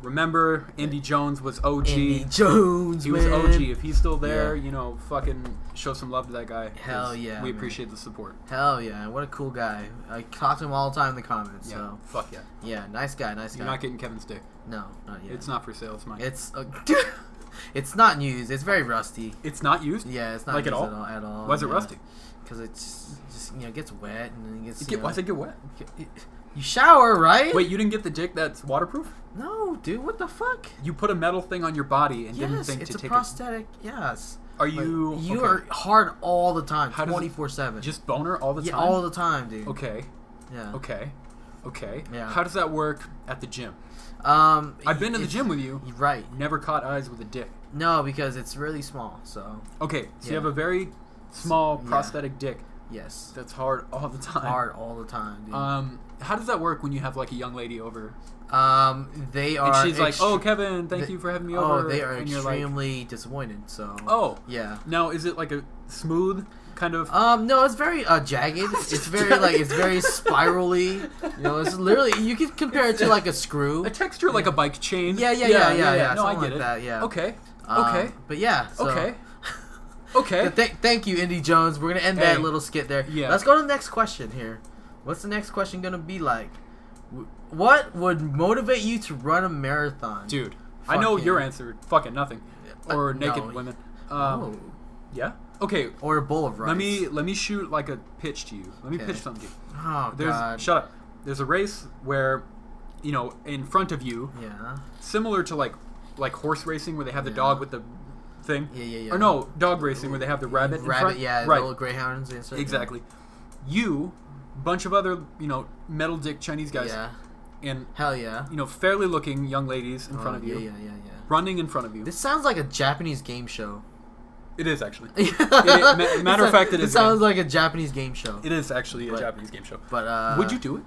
Remember, Indy Jones was OG. Indy Jones, He was OG. If he's still there, fucking show some love to that guy. Hell yeah. We appreciate the support. Hell yeah. What a cool guy. I talk to him all the time in the comments. Yeah. So. Fuck yeah. Yeah, nice guy, nice guy. You're not getting Kevin's dick. No, not yet. It's not for sale. It's mine. It's not used. It's very rusty. It's not used? Yeah, it's not like used at all. Why Why is it rusty? Because it's just gets wet and then it gets. Why does it get wet? You shower, right? Wait, you didn't get the dick that's waterproof? No, dude. What the fuck? You put a metal thing on your body and didn't think to take it. It's a prosthetic. Yes. Are you? You are hard all the time, 24/7. Just boner all the time. Yeah, all the time, dude. Okay. Yeah. Okay. Yeah. How does that work at the gym? I've been to the gym with you. Right. Never caught eyes with a dick. No, because it's really small. So. Okay, so you have a very small prosthetic dick. Yes. That's hard all the time. Hard all the time, dude. How does that work when you have like a young lady over? They are. And she's like, "Oh, Kevin, thank you for having me over." Oh, they are extremely disappointed. So. Oh. Yeah. Now, is it like a smooth kind of? No, it's very jagged. It's very it's very spirally. It's literally you can compare it to like a screw. A texture like a bike chain. Yeah. No, I get like it. That, yeah. Okay. But yeah. So. Okay. Okay. Thank you, Indy Jones. We're gonna end that little skit there. Yeah. Let's go to the next question here. What's the next question gonna be like? What would motivate you to run a marathon? Dude, I know your answer. Fucking nothing. Or naked women. Yeah. Okay. Or a bowl of rice. Let me shoot like a pitch to you. Let me pitch something to you. Oh God. Shut up. There's a race where, in front of you. Yeah. Similar to like horse racing where they have the dog with the thing. Yeah. Or no, dog racing where they have the rabbit in front. Yeah, right. The little greyhounds and stuff. Exactly. You, bunch of other, metal dick Chinese guys. Yeah. And hell yeah. Fairly looking young ladies in front of you. Yeah. Running in front of you. This sounds like a Japanese game show. It is actually. Matter of fact, it is. It sounds like a Japanese game show. It is actually a Japanese game show. But would you do it?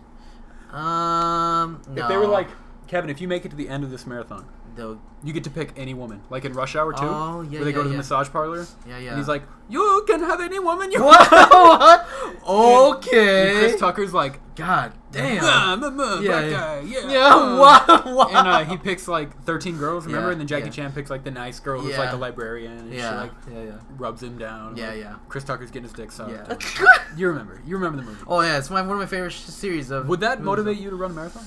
No. If they were like, Kevin, if you make it to the end of this marathon, you get to pick any woman, like in Rush Hour 2, where they go to the massage parlor. Yeah. And he's like, "You can have any woman you want." Okay. And Chris Tucker's like, "God damn." Wow. And he picks like 13 girls, remember? And then Jackie Chan picks like the nice girl who's like a librarian, and she rubs him down. Yeah. Chris Tucker's getting his dick sucked. Yeah. You remember the movie. Oh yeah, it's one of my favorite series of. Would that motivate you to run a marathon?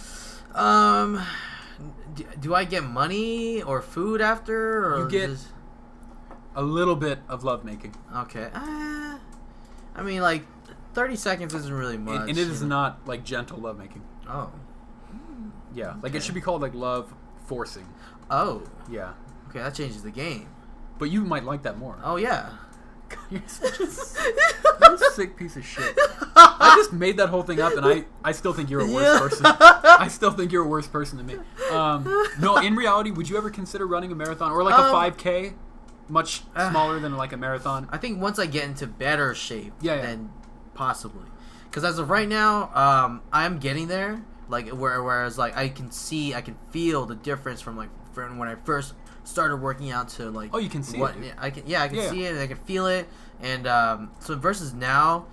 Do I get money or food after? Or you get a little bit of lovemaking. Okay. I mean, like 30 seconds isn't really much. And it is not like gentle lovemaking. Oh. Yeah, like it should be called like love forcing. Oh. Yeah. Okay, that changes the game. But you might like that more. Oh yeah. You're such a sick piece of shit. I just made that whole thing up, and I still think you're a worse person. I still think you're a worse person than me. No, in reality, would you ever consider running a marathon or like a 5K, much smaller than like a marathon? I think once I get into better shape, then possibly. Because as of right now, I'm getting there. Like whereas like I can feel the difference from when I first started working out to like. Oh, you can see it. Dude. I can see it and I can feel it. And so versus now,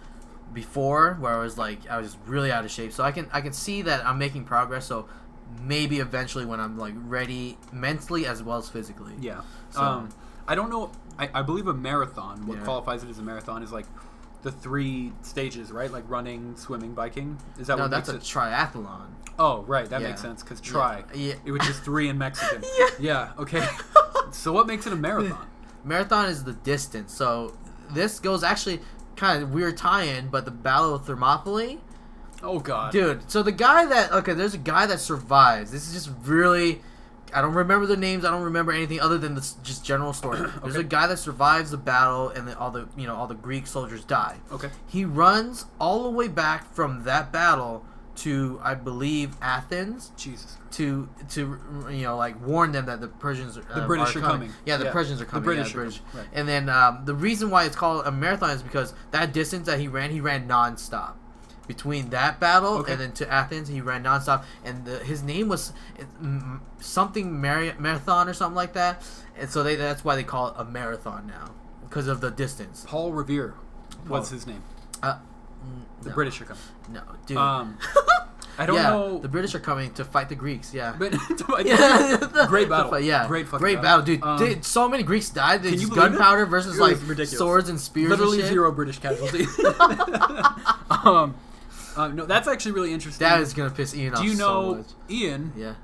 before where I was just really out of shape. So I can see that I'm making progress. So maybe eventually when I'm like ready mentally as well as physically. Yeah. So, I don't know. I believe a marathon. What qualifies it as a marathon is like the 3 stages, right? Like running, swimming, biking. Is that no? What That's makes a triathlon. Oh, right. That makes sense because which is 3 in Mexican. Yeah. Okay. So what makes it a marathon? Marathon is the distance. So this goes actually kind of weird tie-in, but the Battle of Thermopylae. Oh God, dude. So the guy there's a guy that survives. This is just really. I don't remember the names. I don't remember anything other than this just general story. There's a guy that survives the battle, and all the Greek soldiers die. Okay. He runs all the way back from that battle to, I believe, Athens. Jesus. To warn them that the Persians the British are coming. Yeah, the Persians are coming. The British are coming. Right. And then the reason why it's called a marathon is because that distance that he ran nonstop. Between that battle and then to Athens, he ran nonstop, and his name was something marathon or something like that, and so that's why they call it a marathon now because of the distance. Paul Revere, what's his name? The British are coming. No, dude. I don't know. The British are coming to fight the Greeks. Yeah, but great battle. Great battle, dude. So many Greeks died. They just gunpowder versus like swords and spears. Literally and shit. 0 British casualties. No, that's actually really interesting. That is gonna piss Ian off. Do you know so much. Ian? Yeah.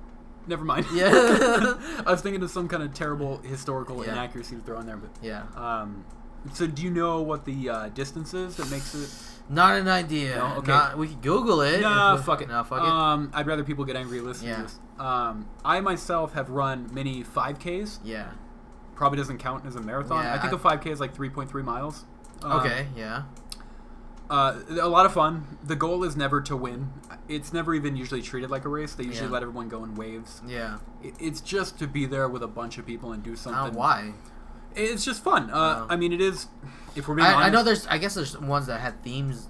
Never mind. Yeah. I was thinking of some kind of terrible historical inaccuracy to throw in there, but yeah. So do you know what the distance is that makes it? Not an idea. No? Okay. We could Google it. No, fuck it. No, fuck it. I'd rather people get angry listening to this. I myself have run many 5Ks. Yeah. Probably doesn't count as a marathon. Yeah, I think a 5K is like 3.3 miles. Okay. Yeah. A lot of fun. The goal is never to win. It's never even usually treated like a race. They usually let everyone go in waves. Yeah. It's just to be there with a bunch of people and do something. Why? It's just fun. I mean, it is. If we're being honest, I know I guess there's ones that had themes.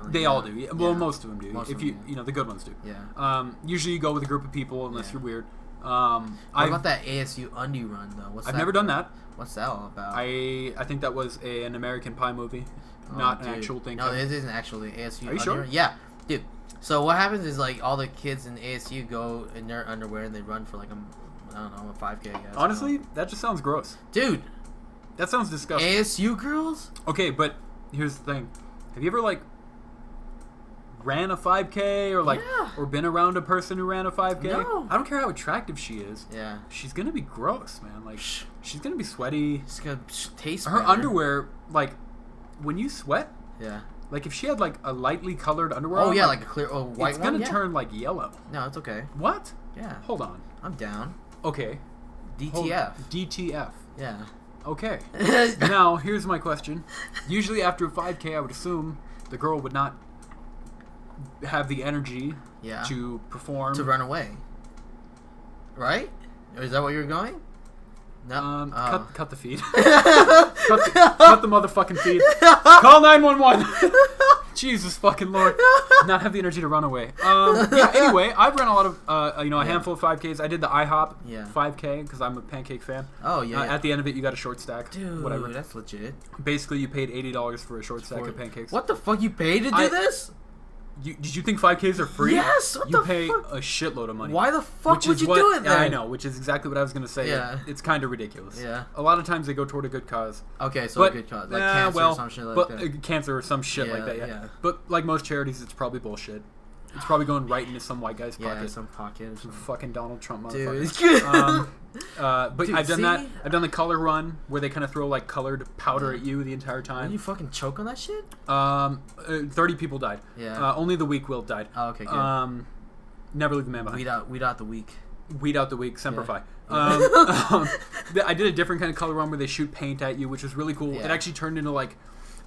They all do. Well, most of them do. If you the good ones do. Yeah. Usually you go with a group of people unless you're weird. What about that ASU Undie Run though? I've never done that. What's that all about? I think that was an American Pie movie. Not an actual thing. No, it isn't actually ASU. Are you sure? Yeah, dude. So what happens is like all the kids in ASU go in their underwear and they run for like a 5K. I guess. Honestly, that just sounds gross, dude. That sounds disgusting. ASU girls? Okay, but here's the thing: have you ever like ran a 5K or or been around a person who ran a 5K? No. I don't care how attractive she is. Yeah. She's gonna be gross, man. Like she's gonna be sweaty. She's gonna taste. Her underwear, like. When you sweat, like if she had like a lightly colored underwear, like a clear white it's one, gonna turn like yellow. No, it's okay. What? Yeah. Hold on. I'm down. Okay. DTF. DTF. Yeah. Okay. Now here's my question. Usually after a 5K, I would assume the girl would not have the energy to perform to run away. Right? Is that where you're going? No. Cut the feed. cut the motherfucking feed. Call 911. Jesus fucking Lord. Not have the energy to run away. Anyway, I've run a lot of a handful of 5Ks. I did the IHOP 5K because I'm a pancake fan. Oh yeah. At the end of it, you got a short stack. Dude, whatever. That's legit. Basically, you paid $80 for a short stack of pancakes. What the fuck? You paid to do this? Did you think 5Ks are free? Yes. What you pay a shitload of money. Why the fuck would you do it then? I know, which is exactly what I was going to say. Yeah. It's kind of ridiculous. Yeah. A lot of times they go toward a good cause. Okay, so a good cause. Like cancer or some shit like that. Cancer or some shit like that, yeah. But like most charities, it's probably bullshit. It's probably going right into some white guy's pocket. Yeah, some pocket. Some fucking Donald Trump motherfucker. But dude, I've done that. I've done the color run where they kind of throw like colored powder at you the entire time. Did you fucking choke on that shit? 30 people died. Yeah. Only the weak will died. Oh, okay, good. Never leave the man behind. Weed out the weak. Weed out the weak. Semper Fi. I did a different kind of color run where they shoot paint at you, which was really cool. Yeah. It actually turned into like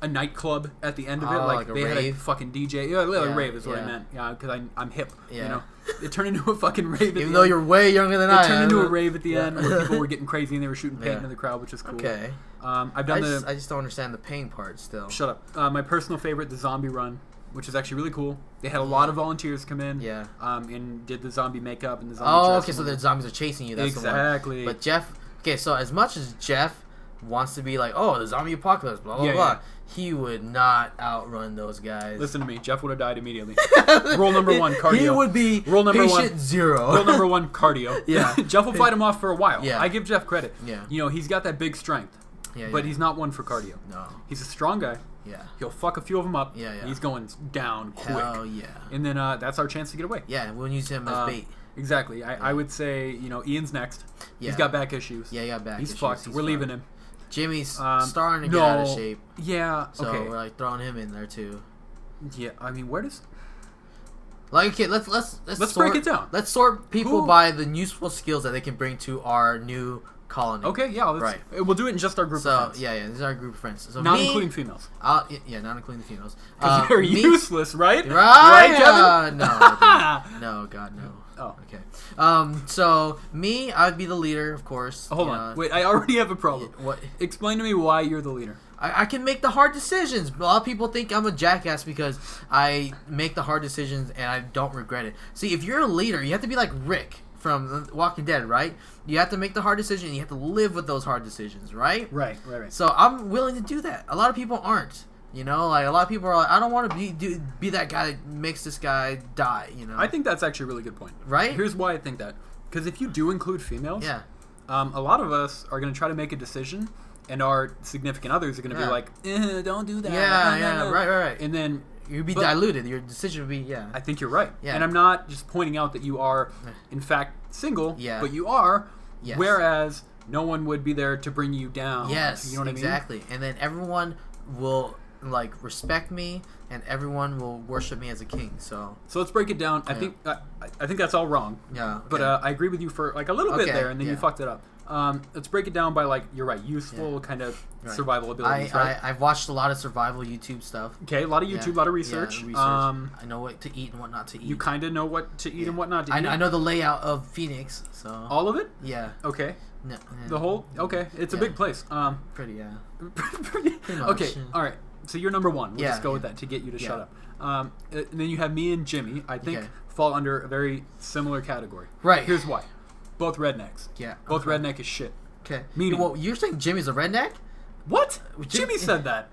a nightclub at the end of it, like they rave? had a fucking DJ. Yeah, rave is what I meant. Yeah, because I'm hip. Yeah. You know, it turned into a fucking rave. Even though you're way younger than I am. It turned into a rave at the end where people were getting crazy and they were shooting paint into the crowd, which is cool. Okay. I've done I just don't understand the pain part still. Shut up. My personal favorite, the zombie run, which is actually really cool. They had a lot of volunteers come in. And did the zombie makeup and the zombie dress. Okay, so the zombies are chasing you. That's exactly. The one. But Jeff Okay, so as much as Jeff wants to be like, oh, the zombie apocalypse, blah, blah, blah, he would not outrun those guys. Listen to me. Jeff would have died immediately. Rule number 1, cardio. He would be Rule number patient 1, 0. Rule number 1, cardio. Yeah. Jeff will fight him off for a while. Yeah. I give Jeff credit. Yeah. You know, he's got that big strength. Yeah, but he's not one for cardio. No. He's a strong guy. Yeah. He'll fuck a few of them up. Yeah, yeah. He's going down quick. Hell yeah. And then that's our chance to get away. Yeah, we'll use him as bait. Exactly. I would say, you know, Ian's next. Yeah. He's got back issues. Yeah, he got back issues. He's fucked. We're leaving him. Jimmy's starting to get out of shape. Yeah, so okay. we're like throwing him in there too. Yeah, I mean, where does... Like, okay, let's break it down. Let's sort people by the useful skills that they can bring to our new colony. Okay, yeah, we'll do it in just our group of friends. Yeah, this is our group of friends. So not including females. Yeah, not including the females. Because they're useless, right? Right, Kevin? No, God, no. Oh, okay. So me, I'd be the leader, of course. Hold on, wait. I already have a problem. What? Explain to me why you're the leader. I can make the hard decisions. A lot of people think I'm a jackass because I make the hard decisions and I don't regret it. See, if you're a leader, you have to be like Rick from Walking Dead, right? You have to make the hard decision and you have to live with those hard decisions, right? Right. So I'm willing to do that. A lot of people aren't. You know, like a lot of people are like, I don't want to be that guy that makes this guy die, you know? I think that's actually a really good point. Right? Here's why I think that. Because if you do include females, yeah. A lot of us are going to try to make a decision and our significant others are going to be like, don't do that. Yeah, right. And then you'd be diluted. Your decision would be, I think you're right. Yeah. And I'm not just pointing out that you are, in fact, single, but you are, whereas no one would be there to bring you down. Yes, you know what exactly. I mean? And then everyone will, like, respect me and everyone will worship me as a king. So let's break it down. I think that's all wrong. Yeah. Okay. But I agree with you for, like, a little bit there, and then you fucked it up. Let's break it down by, like, you're right, useful kind of survival abilities, right? I've watched a lot of survival YouTube stuff. Okay, a lot of YouTube, a lot of research. I know what to eat and what not to eat. You kind of know what to eat and what not to eat. I know the layout of Phoenix, so... All of it? Yeah. Okay. No, the whole... Okay, it's a big place. Pretty much. Okay, all right. So you're number 1. We'll just go with that to get you to shut up. And then you have me and Jimmy, I think, fall under a very similar category. Right. Here's why. Both rednecks. Yeah. Both redneck as shit. Okay. Meaning, well, you're saying Jimmy's a redneck? What? Jimmy said that.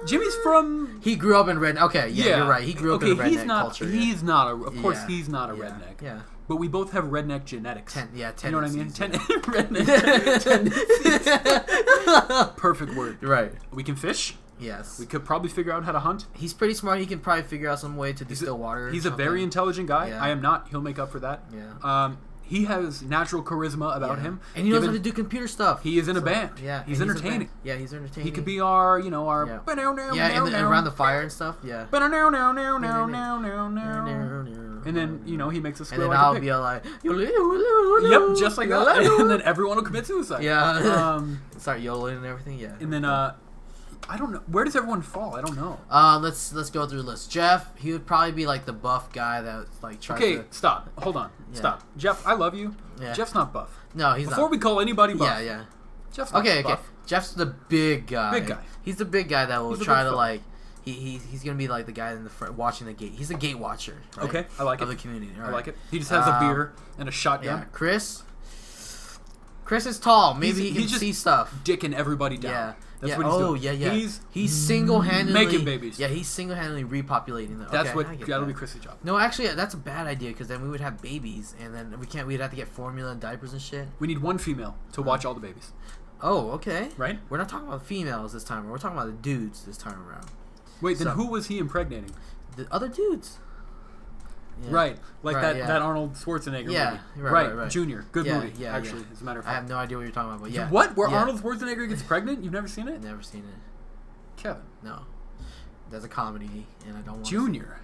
Jimmy's from... He grew up in redneck. Okay, you're right. He grew up in a redneck culture. He's not a... Of course, he's not a redneck. Yeah. But we both have redneck genetics. 10 You know what I mean? Redneck. Perfect word. Right. We can fish. Yes. We could probably figure out how to hunt. He's pretty smart. He can probably figure out some way to distill water. He's a very intelligent guy. Yeah. I am not. He'll make up for that. Yeah. He has natural charisma about him. And he knows how to do computer stuff. He is in a band. Yeah. He's entertaining. Yeah, he's entertaining. He could be our, and around the fire and stuff. Yeah. And then, he makes a square. And then I'll be all like, yep, just like that. And then everyone will commit suicide. Yeah. Start YOLOing and everything. Yeah. And then, I don't know. Where does everyone fall? I don't know. Let's go through the list. Jeff, he would probably be like the buff guy that like tries to... Okay, stop. Hold on. Yeah. Stop. Jeff, I love you. Yeah. Jeff's not buff. No, he's not. Before we call anybody buff. Yeah. Jeff's not buff. Okay. Jeff's the big guy. Big guy. He's the big guy that will try to like... He's gonna be like the guy in the front watching the gate. He's a gate watcher. Right? Okay, I like it. Of the community. I like it. He just has a beer and a shotgun. Yeah. Chris is tall. Maybe he can just see stuff. Dicking everybody down. Yeah. That's what he's doing. Yeah. He's single-handedly making babies. Yeah, he's single-handedly repopulating them. That'll be Chris's job. No, actually, that's a bad idea because then we would have babies, and then we'd have to get formula and diapers and shit. We need one female to watch all the babies. Oh, okay. Right? We're not talking about females this time. We're talking about the dudes this time around. Wait, then who was he impregnating? The other dudes. Yeah. Right, that Arnold Schwarzenegger movie. Right. Junior. Good movie, actually, as a matter of fact. I have no idea what you're talking about, but yeah. What? Where Arnold Schwarzenegger gets pregnant? You've never seen it? Never seen it. Kevin. No. That's a comedy, and I don't want Junior.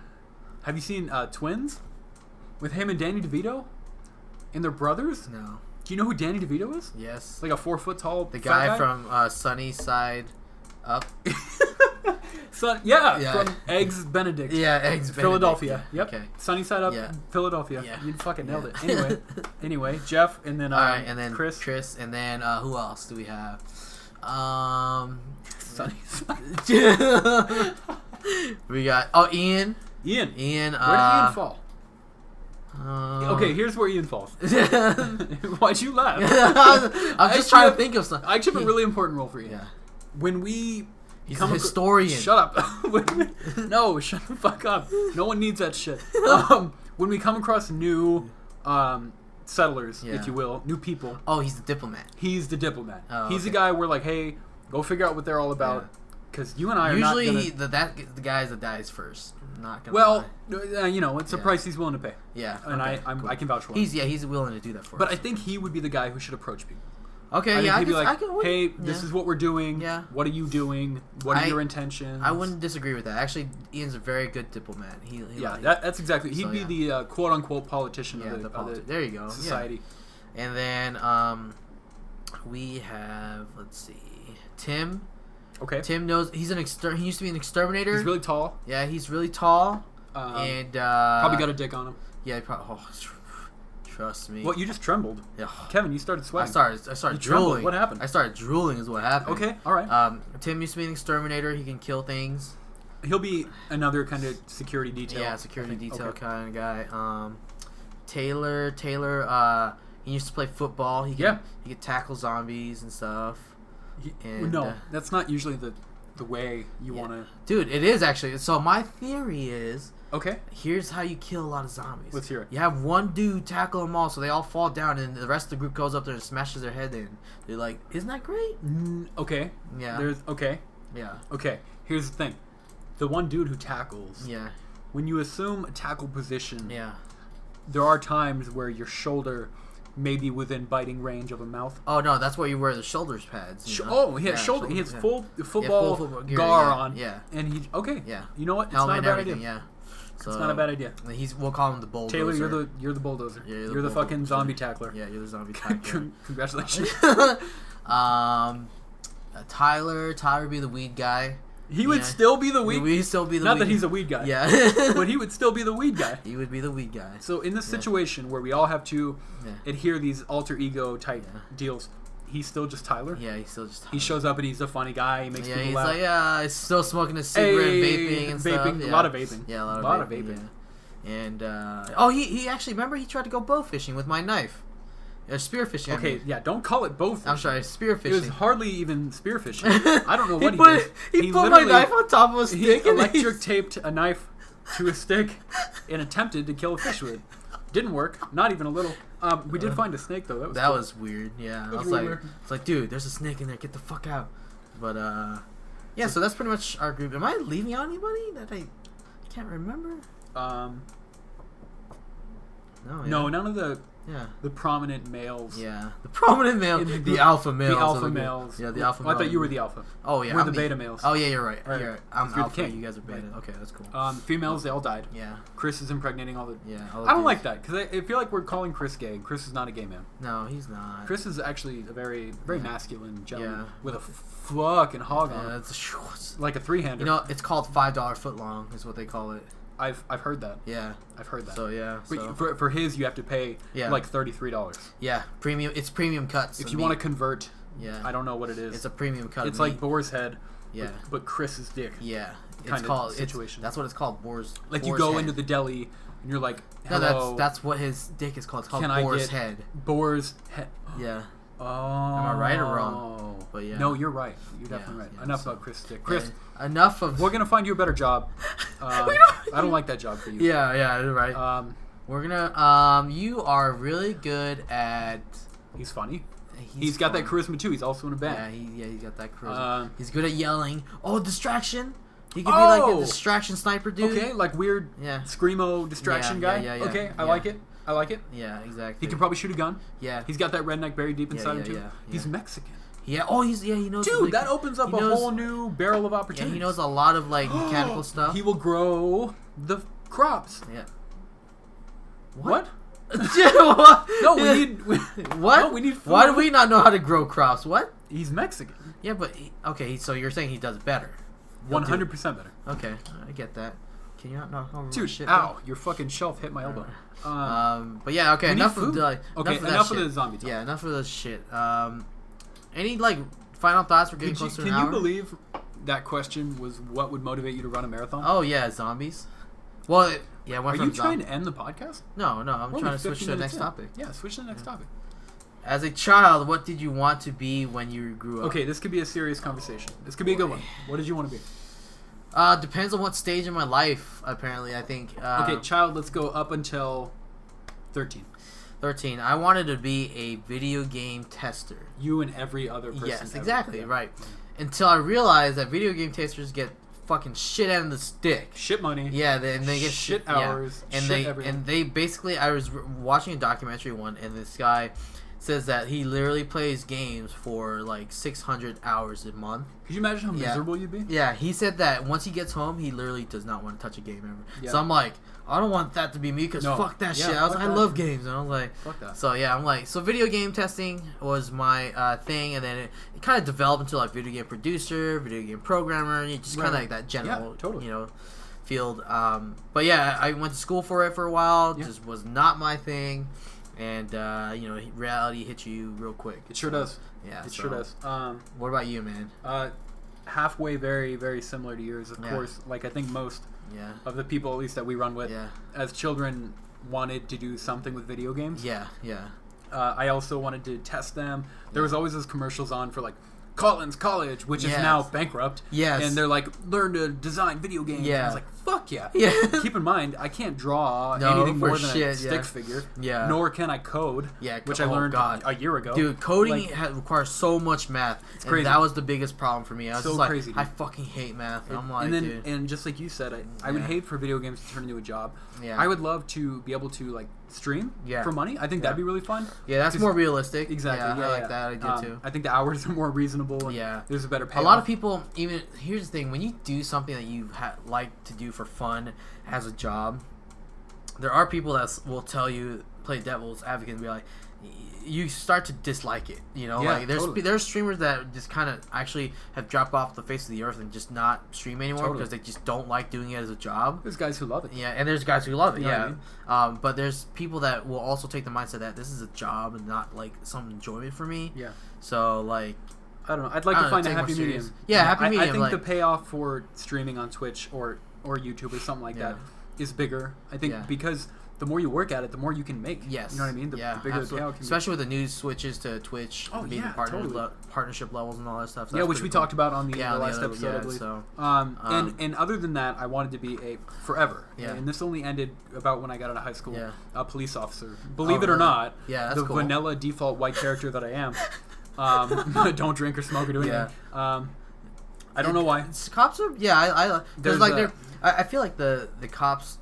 Have you seen Twins? With him and Danny DeVito? And their brothers? No. Do you know who Danny DeVito is? Yes. Like a 4 foot tall The guy from Sunny Side Up. From Eggs Benedict. Yeah, Eggs Benedict. Philadelphia. Yeah. Yep. Okay. Sunny Side Up, Philadelphia. Yeah. You fucking nailed it. Anyway, Jeff, and then and then Chris, and then who else do we have? Sunny Side. We got Ian. Where did Ian fall? Okay, here's where Ian falls. Why'd you laugh? I'm just trying to think of something. I actually have a really important role for you. Yeah. When we... He's a historian. Shut up. No, shut the fuck up. No one needs that shit. When we come across new settlers, if you will, new people. Oh, he's the diplomat. He's the diplomat. Oh, he's the guy we're like, hey, go figure out what they're all about. Because you and I are usually not gonna... the guy that dies first. Not gonna lie. You know, it's a price he's willing to pay. Yeah. And I can vouch for him. He's willing to do that for us. But I think he would be the guy who should approach people. Okay, he'd be like, hey, this is what we're doing. Yeah. What are you doing? What are your intentions? I wouldn't disagree with that. Actually, Ian's a very good diplomat. That's exactly. He'd be the quote-unquote politician of the there you go. Society. Yeah. And then we have, let's see, Tim. Okay. Tim knows he used to be an exterminator. He's really tall. Yeah, he's really tall. And probably got a dick on him. Yeah, he probably. Trust me. What, you just trembled? Yeah. Kevin, you started sweating. I started drooling. What happened? I started drooling is what happened. Okay, all right. Tim used to be an exterminator. He can kill things. He'll be another kind of security detail. Yeah, security detail kind of guy. Taylor, he used to play football. He could tackle zombies and stuff. That's not usually the way you want to... Dude, it is actually. So my theory is... Okay. Here's how you kill a lot of zombies. Let's hear it. You have one dude tackle them all, so they all fall down, and the rest of the group goes up there and smashes their head in. They're like, "Isn't that great?" Okay. Yeah. Yeah. Okay. Here's the thing: the one dude who tackles. Yeah. When you assume a tackle position. Yeah. There are times where your shoulder may be within biting range of a mouth. Oh no, that's why you wear the shoulders pads. He has shoulder. He has full football gear, gar on. Yeah. And he Yeah. You know what? It's Helmet not a bad idea. Yeah. So, it's not a bad idea. We'll call him the bulldozer. Taylor, you're the bulldozer. Yeah, you're the fucking zombie tackler. Yeah, you're the zombie tackler. Congratulations. Tyler would be the weed guy. He would still be the weed. He'd still be the not weed that he's a weed guy. Yeah, but he would still be the weed guy. He would be the weed guy. So in this situation where we all have to adhere these alter ego type deals, he's still just Tyler. Yeah, he's still just Tyler. He shows up and he's a funny guy. He makes people he's laugh. Like, he's still smoking a cigarette, vaping and stuff. A lot of vaping. Yeah, a lot of vaping. Yeah. And he actually, remember, he tried to go bow fishing with my knife. Spear fishing. Okay, don't call it bow fishing. I'm sorry, spear fishing. It was hardly even spear fishing. I don't know what he did. He put my knife on top of a stick. He electric taped a knife to a stick and attempted to kill a fish with it. Didn't work. Not even a little. We did find a snake though. That was weird. Yeah, I was like, dude, there's a snake in there. Get the fuck out. But yeah. So that's pretty much our group. Am I leaving out anybody that I can't remember? No, none of the prominent males. Yeah, the prominent male, the alpha males. The alpha males. Yeah, the alpha. I thought you were the alpha. Oh yeah, we're the beta males. Oh yeah, you're right. You're right. I'm alpha. The king. You guys are beta. Right. Okay, that's cool. Females, they all died. Yeah. Chris is impregnating all the. Yeah. I don't like that because I feel like we're calling Chris gay. Chris is not a gay man. No, he's not. Chris is actually a very masculine gentleman with a fucking hog on. It's like a three-hander. You know, it's called $5 footlong is what they call it. I've heard that. Yeah, I've heard that. So yeah, but for his you have to pay like $33. Yeah, premium. It's premium cuts. If you want to convert, I don't know what it is. It's a premium cut. It's like boar's head. Yeah, but Chris's dick. Yeah, it's called situation. That's what it's called. Boar's. Like you go into the deli and you're like, hello. No, that's what his dick is called. It's called boar's head. Boar's head. Yeah. Oh. Am I right or wrong? But yeah. No, you're right. You're definitely right. Enough about Chris dick. Chris. Enough of. We're gonna find you a better job. I don't like that job for you. Yeah, right. We're gonna. You are really good at. He's funny. He's got that charisma too. He's also in a band. Yeah, he's got that charisma. He's good at yelling. Oh, distraction. He could be like a distraction sniper dude. Okay, like weird. Yeah. Screamo distraction guy. Yeah. Okay, I like it. I like it. Yeah, exactly. He can probably shoot a gun. Yeah. He's got that redneck buried deep inside him too. Yeah. He's Mexican. Yeah. Oh, he knows. Dude, that opens up a whole new barrel of opportunity. Yeah, he knows a lot of like mechanical stuff. He will grow the crops. Yeah. What? No, we need. What? No, we need food. Why do we not know how to grow crops? What? He's Mexican. Yeah, but so you're saying he does better? 100% better. Okay, I get that. Can you not knock over Dude, shit? Ow! Your fucking shelf hit my elbow. But yeah, okay. Enough of the. Enough of the zombie talk. Yeah, enough of the shit. Any like final thoughts? We're getting close to an hour. Can you believe that question was what would motivate you to run a marathon? Oh yeah, zombies. Well, Yeah, I went from. Are you trying to end the podcast? No, I'm trying to switch to the next topic. Yeah, switch to the next topic. As a child, what did you want to be when you grew up? Okay, this could be a serious conversation. This could be a good one. What did you want to be? Depends on what stage in my life, apparently, I think. Okay, child, let's go up until 13. 13. I wanted to be a video game tester. You and every other person. Yes, exactly, right. Until I realized that video game testers get fucking shit out of the stick. Shit money. Yeah, and they get shit hours. Yeah. And shit they everything. And they basically, I was watching a documentary one, and this guy says that he literally plays games for like 600 hours a month. Could you imagine how miserable you'd be? Yeah, he said that once he gets home, he literally does not want to touch a game ever. Yeah. So I'm like, I don't want that to be me because fuck that shit. I love games, and I was like, fuck that. So yeah, I'm like, so video game testing was my thing, and then it kind of developed into like video game producer, video game programmer, and just kind of like that general, field. But yeah, I went to school for it for a while. Yeah. Just was not my thing. And, reality hits you real quick. It sure does. Yeah, it sure does. What about you, man? Halfway, very, very similar to yours. Of course, like I think most of the people, at least that we run with, as children, wanted to do something with video games. Yeah. I also wanted to test them. There was always those commercials on for like Collins College, which is now bankrupt. Yes. And they're like, learn to design video games. Yeah. And I was like, fuck yeah. Yeah. Keep in mind, I can't draw anything more than a stick figure. Yeah. Nor can I code. Yeah. Which I learned a year ago. Dude, coding requires so much math. It's crazy. That was the biggest problem for me. I was so just like, crazy, I fucking hate math. And I'm like, and then, dude. And just like you said, I would hate for video games to turn into a job. Yeah. I would love to be able to like stream for money. I think that'd be really fun. Yeah, that's more realistic. Exactly. Yeah, I like that. I do too. I think the hours are more reasonable. And there's a better payoff. A lot of people, even here's the thing: when you do something that you like to do for fun as a job, there are people that will tell you, play devil's advocate, and be like, you start to dislike it. Like there's streamers that just kind of actually have dropped off the face of the earth and just not stream anymore because they just don't like doing it as a job. There's guys who love it. Yeah, and there's guys who love it. You know what I mean? But there's people that will also take the mindset that this is a job and not like some enjoyment for me. Yeah. So like, I don't know. I'd like to find a happy medium. Yeah, happy medium. I think the payoff for streaming on Twitch or YouTube or something like that is bigger. I think because the more you work at it, the more you can make. Yes. You know what I mean? The bigger the payout can be. Especially with the new switches to Twitch, partnership levels and all that stuff. Yeah, which we talked about on the last episode, I believe. So, and other than that, I wanted to be forever. Yeah. And this only ended about when I got out of high school. Yeah. A police officer. Believe it or not, that's cool. Vanilla default white character that I am. Don't drink or smoke or do anything. I don't know why. Cops are I feel like the cops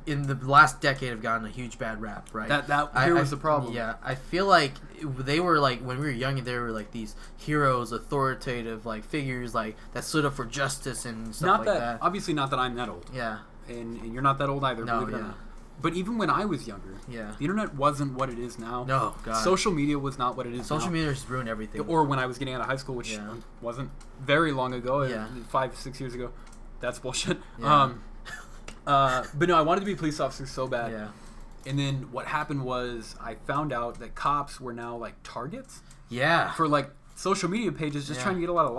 in the last decade have gotten a huge bad rap, right? That was the problem. Yeah, I feel like they were like, when we were young, they were like these heroes, authoritative like figures like that stood up for justice and stuff that. Obviously, not that I'm that old. Yeah, and you're not that old either. No, believe it or not. But even when I was younger, the internet wasn't what it is now. No, God. Social media was not what it is now. Social media just ruined everything. Or when I was getting out of high school, which wasn't very long ago, 5-6 years ago. That's bullshit. Yeah. But no, I wanted to be a police officer so bad. Yeah. And then what happened was I found out that cops were now like targets. Yeah. For like social media pages, just trying to get a lot of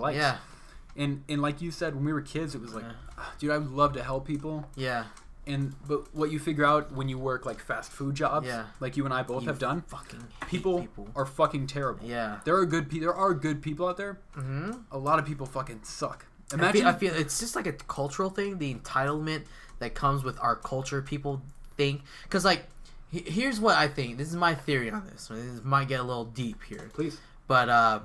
likes. Yeah. And like you said, when we were kids, it was like, dude, I would love to help people. Yeah. But what you figure out when you work like fast food jobs, like you and I both have done, people are fucking terrible. Yeah. There are good people out there. Mm-hmm. A lot of people fucking suck. Imagine, I feel it's just like a cultural thing, the entitlement that comes with our culture. People think, because like, here's what I think. This is my theory on this. This might get a little deep here. Please. But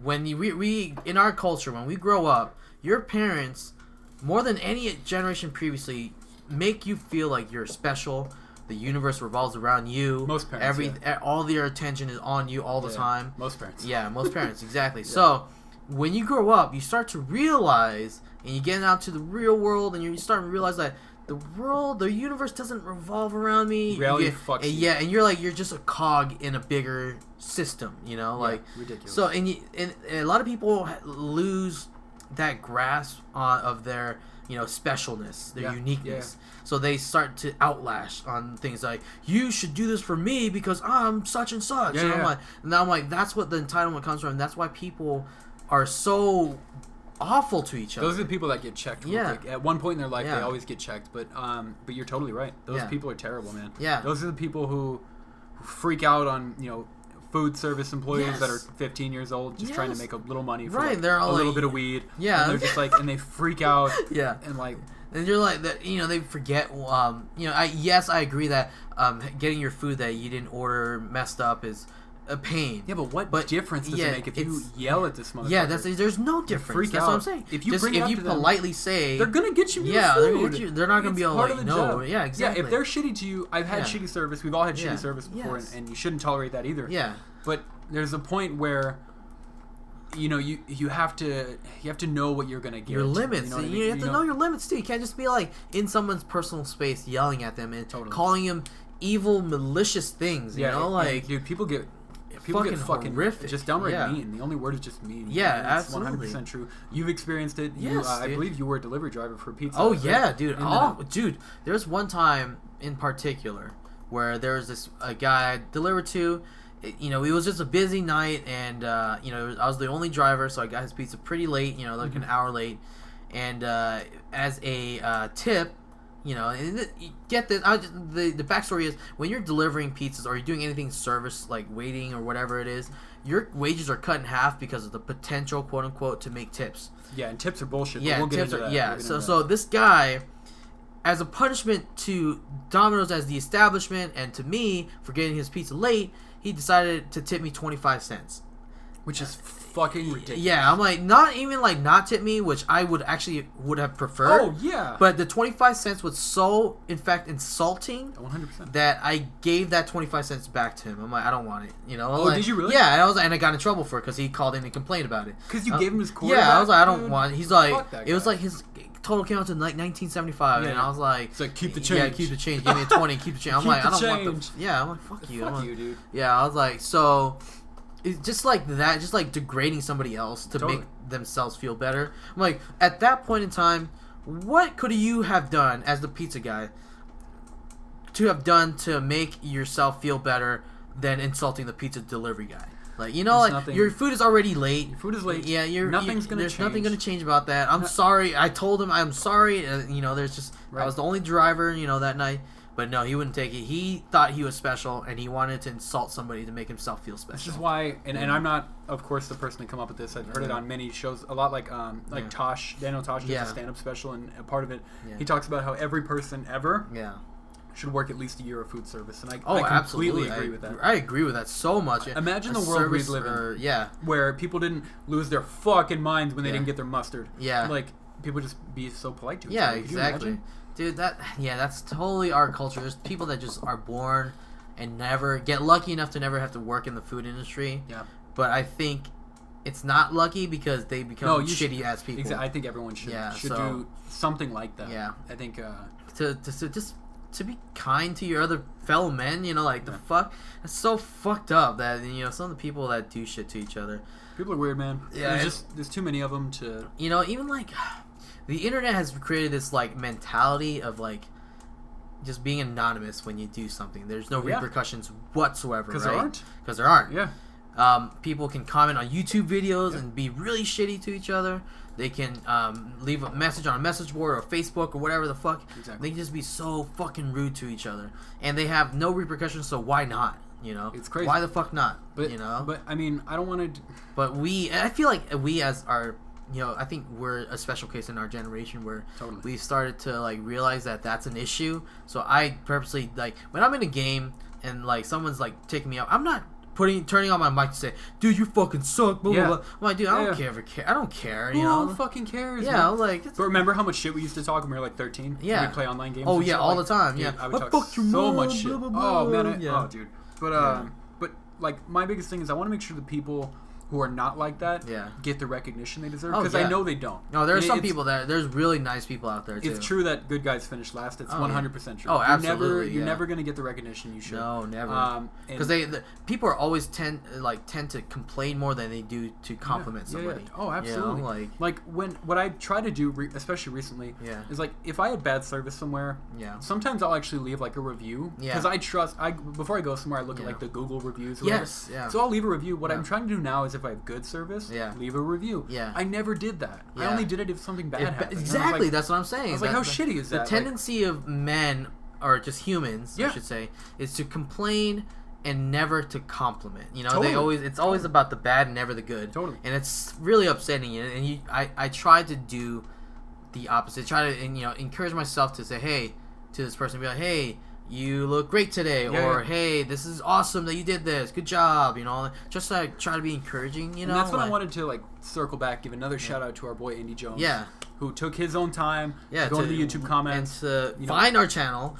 when we in our culture, when we grow up, your parents, more than any generation previously, make you feel like you're special. The universe revolves around you. Most parents. All your attention is on you all the time. Most parents. Yeah, most parents, exactly. Yeah. So when you grow up, you start to realize, and you get out to the real world, and you start to realize that the universe doesn't revolve around me. Reality fucks you. Yeah, and you're just a cog in a bigger system, ridiculous. So and a lot of people lose that grasp of their specialness, their uniqueness. Yeah. So they start to outlash on things like, you should do this for me because I'm such and such. Yeah, and I'm like, that's what the entitlement comes from. And that's why people are so awful to each other. Those are the people that get checked. Yeah. At one point in their life, they always get checked. But you're totally right. Those people are terrible, man. Yeah. Those are the people who freak out on, food service employees that are 15 years old just trying to make a little money for they're all a little bit of weed. Yeah. And they're just like, and they freak out. Yeah. And you're like that. They forget. I agree that getting your food that you didn't order messed up is a pain. Yeah, but what difference does it make if you yell at this motherfucker? Yeah, there's no difference. That's what I'm saying. If you politely say, they're gonna get you. Food. They're not gonna be all like, no. Yeah, exactly. Yeah, if they're shitty to you, I've had shitty service. We've all had shitty service before, and you shouldn't tolerate that either. Yeah. But there's a point where, you have to know what you're gonna get. Your limits. You have to know your limits too. You can't just be like in someone's personal space yelling at them and calling them evil, malicious things. Dude, people get fucking horrific. Just downright mean. The only word is just mean. Yeah, absolutely. 100% true. You've experienced it. Yes, I believe you were a delivery driver for pizza. Oh yeah, dude. Dude. There's one time in particular where there was a guy I delivered to. It was just a busy night, and I was the only driver, so I got his pizza pretty late. Like an hour late, and as a tip. Get this. The backstory is when you're delivering pizzas or you're doing anything service like waiting or whatever it is, your wages are cut in half because of the potential, quote unquote, to make tips. Yeah, and tips are bullshit. Yeah, we'll get into that. Yeah, so this guy, as a punishment to Domino's as the establishment and to me for getting his pizza late, he decided to tip me 25 cents. Which is fucking ridiculous. Yeah, I'm like, not even like not tip me, which I would have preferred. Oh, yeah. But the 25 cents was so, in fact, insulting 100%. that I gave that 25 cents back to him. I'm like, I don't want it. Did you really? Yeah, and I got in trouble for it because he called in and complained about it. Because you gave him his quarterback? Yeah, I was like, I don't want it. He's like, it was like his total came out to like 1975, and I was like, it's like, keep the change. Yeah, keep the change. Give me a 20, keep the change. I'm like, I don't want the. Yeah, I'm like, fuck you. Fuck you, dude. Yeah, I was like, so. It's just like that, just like degrading somebody else to make themselves feel better. I'm like, at that point in time, what could you have done as the pizza guy to make yourself feel better than insulting the pizza delivery guy? Like, your food is already late. Your food is late. Yeah, nothing's gonna change. There's nothing gonna change about that. I'm sorry. I told him I'm sorry. There's just I was the only driver, that night. But no, he wouldn't take it. He thought he was special, and he wanted to insult somebody to make himself feel special. This is why, and I'm not, of course, the person to come up with this. I've heard it on many shows, a lot like Tosh, Daniel Tosh does a stand-up special, and a part of it, he talks about how every person ever should work at least a year of food service, and I completely agree with that. I agree with that so much. Imagine the world we live in, where people didn't lose their fucking minds when they didn't get their mustard. Yeah. Like, people just be so polite to each other. Yeah, exactly. Dude, that's totally our culture. There's people that just are born and never get lucky enough to never have to work in the food industry. Yeah. But I think it's not lucky because they become shitty ass people. Exactly. I think everyone should do something like that. Yeah. I think to be kind to your other fellow men, the fuck, that's so fucked up that some of the people that do shit to each other. People are weird, man. Yeah. There's too many of them to. Even like. The internet has created this like mentality of like just being anonymous when you do something. There's no repercussions whatsoever, right? Because there aren't. Yeah. People can comment on YouTube videos and be really shitty to each other. They can leave a message on a message board or Facebook or whatever the fuck. Exactly. They can just be so fucking rude to each other, and they have no repercussions. So why not? It's crazy. Why the fuck not? But But I mean, I don't want to. But I feel like we as our. I think we're a special case in our generation where we've started to like realize that that's an issue. So I purposely like when I'm in a game and like someone's like taking me out, I'm not turning on my mic to say, "Dude, you fucking suck." Blah, blah, blah. I'm like, dude, I don't care. I don't care. Who fucking cares? Yeah, man? Like. But remember how much shit we used to talk when we were like 13? Yeah. We'd play online games. Oh yeah, all the time. Dude, yeah. I would talk so much shit. Blah, blah, blah. Oh man. Oh dude. But like my biggest thing is I want to make sure the people who are not like that get the recognition they deserve because I know they don't. No, there are some people there's really nice people out there too. It's true that good guys finish last. It's 100% true. Oh, absolutely. You're never going to get the recognition you should. No, never. Because people are always tend to complain more than they do to compliment somebody. Yeah. Oh, absolutely. Like what I try to do, especially recently, is like if I had bad service somewhere, sometimes I'll actually leave like a review because I trust. Before I go somewhere, I look at like the Google reviews. Or yes. Yeah. So I'll leave a review. What I'm trying to do now is if I have good service, Yeah. leave a review. Yeah. I never did that. I Yeah. only did it if something bad happened. Exactly, Like, that's what I'm saying. I was like, how shitty is that? The tendency of men, or just humans, I should say, is to complain and never to compliment. You know, it's always about the bad and never the good. Totally. And it's really upsetting. And I try to do the opposite. Try to encourage myself to say, hey, to this person, be like, hey, you look great today, or hey, this is awesome that you did this, good job, just like try to be encouraging, And that's when I wanted to circle back, give another shout out to our boy Andy Jones, who took his own time to go to the YouTube comments and to find our channel.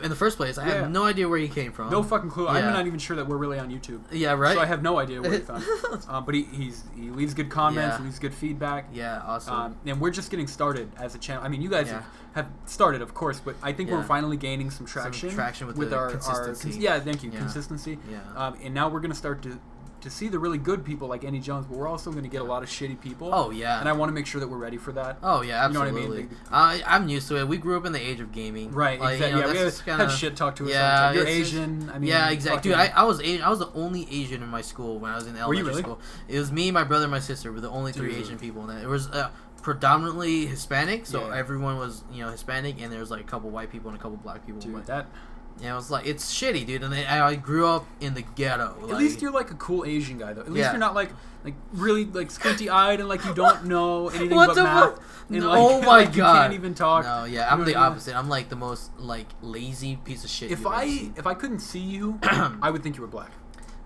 In the first place, I have no idea where he came from. No fucking clue. I'm not even sure that we're really on YouTube. Yeah, right. So I have no idea where he found it. But he leaves good comments, leaves good feedback. Yeah, awesome. And we're just getting started as a channel. I mean, you guys have started, of course, but I think we're finally gaining some traction with our consistency. Consistency. Yeah. And now we're going to start to see the really good people like Andy Jones, but we're also going to get a lot of shitty people. Oh, yeah. And I want to make sure that we're ready for that. Oh, yeah, absolutely. You know what I mean? I'm used to it. We grew up in the age of gaming. Right, exactly. We had shit talked to us. Yeah, you're Asian. I mean, yeah, exactly. Dude, I was Asian. I was the only Asian in my school when I was in elementary school. It was me, my brother, and my sister were the only three Asian people in that. It was predominantly Hispanic, so everyone was Hispanic, and there was like a couple white people and a couple black people. Dude, it was like, it's shitty, dude. And I grew up in the ghetto. At least you're like a cool Asian guy, though. At least you're not like really like squinty eyed and like you don't know anything but math. And, oh my god! You can't even talk. No, yeah, I'm the opposite. I'm like the most like lazy piece of shit. If I couldn't see you, I would think you were black.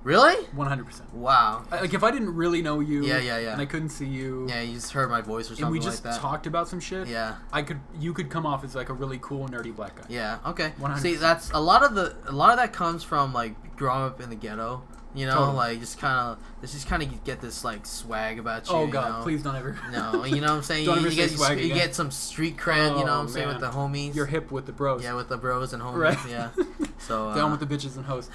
Really? 100%. Wow. Like if I didn't really know you, yeah, and I couldn't see you, you just heard my voice or something, and we just like that. talked about some shit, you could come off as like a really cool nerdy black guy. Yeah. Okay. 100%. See, that's a lot of that comes from like growing up in the ghetto. Like just kind of get this like swag about you. Oh god, please don't ever. No, you know what I'm saying. You get some street cred. You know what I'm saying, with the homies. You're hip with the bros. Yeah, with the bros and homies. Right. Yeah. So down with the bitches and hoes.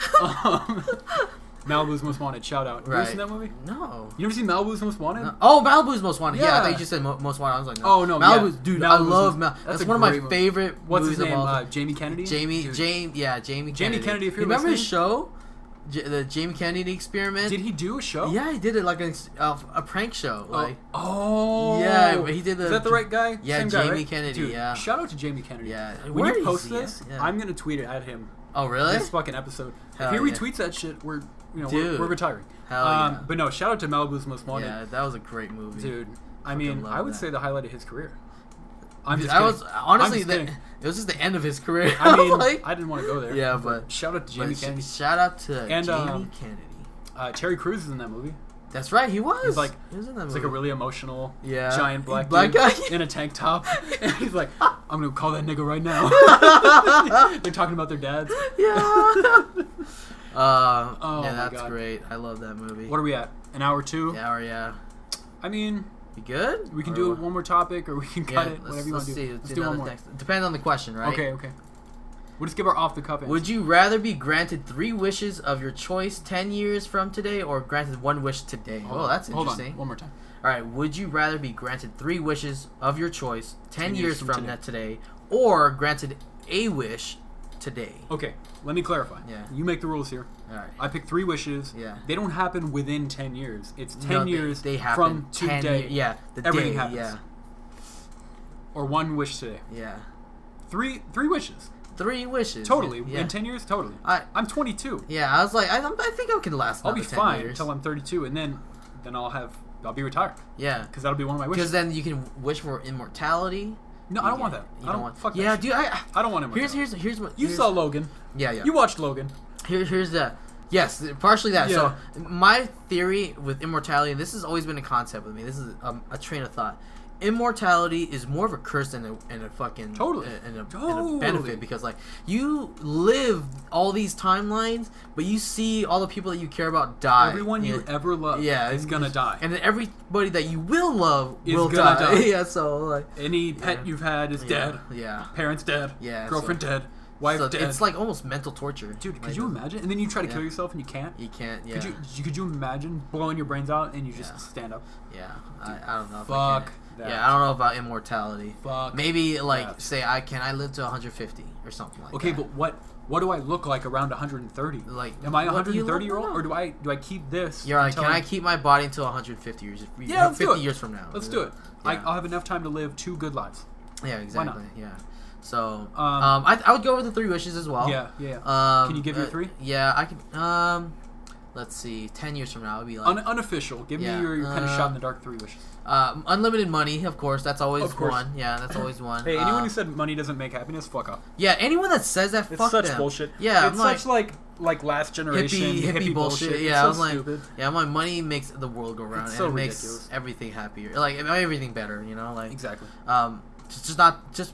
Malibu's Most Wanted. Shout out. Right. You ever seen that movie? No. You never seen Malibu's Most Wanted? No. Oh, Malibu's Most Wanted. Yeah, I thought you just said Most Wanted. I was like, no. Oh no, Malibu's, dude. Malibu's I love Malibu. That's one of my favorite. What's his movies name? of all Jamie Kennedy. Jamie Kennedy. Jamie Kennedy. If you're remember listening? his show, the Jamie Kennedy Experiment? Did he do a show? Yeah, he did it like a prank show. Like, yeah, he did. Is that the right guy? Yeah, Same Jamie guy, right? Kennedy. Dude, yeah. Shout out to Jamie Kennedy. Yeah. When you post this, I'm gonna tweet it at him. Oh really? This fucking episode. Hell if he retweets that shit, we're retiring. Hell yeah. But no, shout out to Malibu's Most Wanted. Yeah, that was a great movie. Dude, I mean, I would say the highlight of his career. I'm just kidding. Was honestly it was just the end of his career. I mean, I didn't want to go there. Yeah, but shout out to Jamie Kennedy. Shout out to Jamie Kennedy. Terry Crews is in that movie. That's right, he was. He was in that movie. It's like a really emotional, giant black guy in a tank top, and he's like, "I'm gonna call that nigga right now." They're talking about their dads. Yeah. Yeah, that's great. I love that movie. What are we at? An hour 2? An hour, yeah. I mean, you good? We can do one more topic, or we can cut it. Whatever you want to do. Let's do one more. Depends on the question, right? Okay. We'll just give our off the cuff answer. Would you rather be granted 3 wishes of your choice 10 years from today, or granted 1 wish today? That's interesting. Hold on. One more time. All right. Would you rather be granted 3 wishes of your choice 10 years from today, or granted a wish today? Okay. Let me clarify. Yeah. You make the rules here. All right. I pick 3 wishes. Yeah. They don't happen within 10 years. It's 10 years they happen from today. Everything happens. Yeah. Or 1 wish today. Yeah. 3 wishes. 3 wishes. Totally. Yeah. In 10 years? Totally. I'm 22. Yeah, I was like, I think I can last I'll be 10 fine years. until I'm 32, and then I'll be retired. Yeah. Because that'll be one of my wishes. Because then you can wish for immortality. No, I don't want that. I don't want. Fuck that. Yeah, shit. dude. I don't want immortality. Here's what you saw Logan. Yeah. You watched Logan. Here's the. Yes, partially that. Yeah. So my theory with immortality, and this has always been a concept with me. This is a train of thought. Immortality is more of a curse than a fucking and a benefit, because like you live all these timelines, but you see all the people that you care about die. Everyone you ever loved is gonna die, and then everybody that you will love will die. Yeah, so like any pet you've had is dead. Yeah, parents dead. Yeah, girlfriend dead. Wife dead. It's like almost mental torture. Dude, could you imagine? And then you try to kill yourself and you can't? You can't, yeah. Could you imagine blowing your brains out and you just stand up? Yeah. I don't know. Fuck that. Yeah, I don't know about immortality. Fuck. Maybe like say can I live to 150 or something like that. Okay, but what do I look like around 130? Like, am I 130 year old, or do I keep this? You're like, can I keep my body until 150 years? Yeah, 50 years from now. Let's do it. Yeah. I'll have enough time to live 2 good lives. Yeah, exactly. Yeah. So, I would go over the 3 wishes as well. Yeah. Can you give your 3? Yeah, I can. Let's see. 10 years from now, it would be like unofficial. Give me your kind of shot in the dark 3 wishes. Unlimited money, of course. That's always one. Yeah, that's always one. Hey, anyone who said money doesn't make happiness, fuck off. Yeah, anyone that says that, fuck them. It's such bullshit. Yeah, it's such like last generation hippie bullshit. Yeah, I was like, stupid. Yeah, my money makes the world go round, and it makes everything happier, like everything better. You know, like exactly.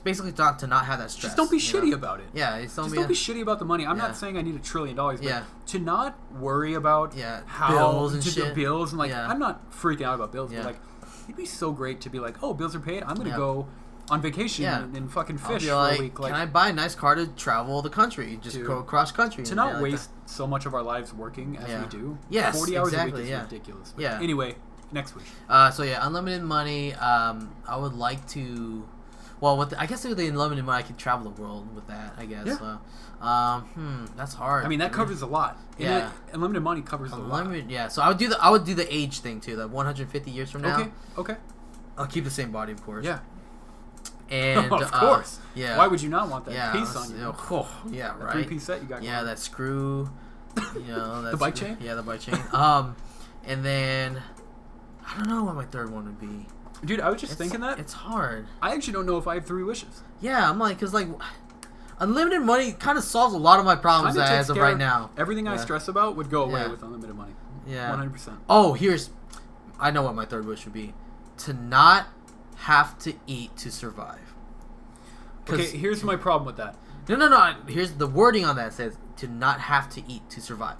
Basically not to not have that stress. Just don't be shitty about it. Yeah, don't be shitty about the money. I'm not saying I need $1 trillion, but to not worry about how bills and shit. The bills and I'm not freaking out about bills, but like it'd be so great to be like, oh, bills are paid. I'm gonna go on vacation and fucking fish for a week. Like, can I buy a nice car to travel the country? Just go cross country. To not waste so much of our lives working as we do. Yes, 40 hours a week is ridiculous. But anyway, next wish. Unlimited money. I would like to. Well, I guess with the unlimited money, I could travel the world with that. I guess. Yeah. That's hard. I mean, that covers a lot. Yeah. Unlimited money covers a lot. Yeah. So I would do the age thing too. The 150 years from now. Okay. I'll keep the same body, of course. Yeah. And of course. Yeah. Why would you not want that piece on you? Yeah. Right. 3-piece set you got. Yeah. That screw. You know. The bike chain. Yeah, the bike chain. And then I don't know what my third one would be. Dude, I was just thinking that. It's hard. I actually don't know if I have 3 wishes. Yeah, I'm like, because like, unlimited money kind of solves a lot of my problems as of right now. Everything I stress about would go away with unlimited money. Yeah. 100%. Oh, I know what my third wish would be. To not have to eat to survive. Okay, here's my problem with that. No. Here's the wording on that. It says, to not have to eat to survive.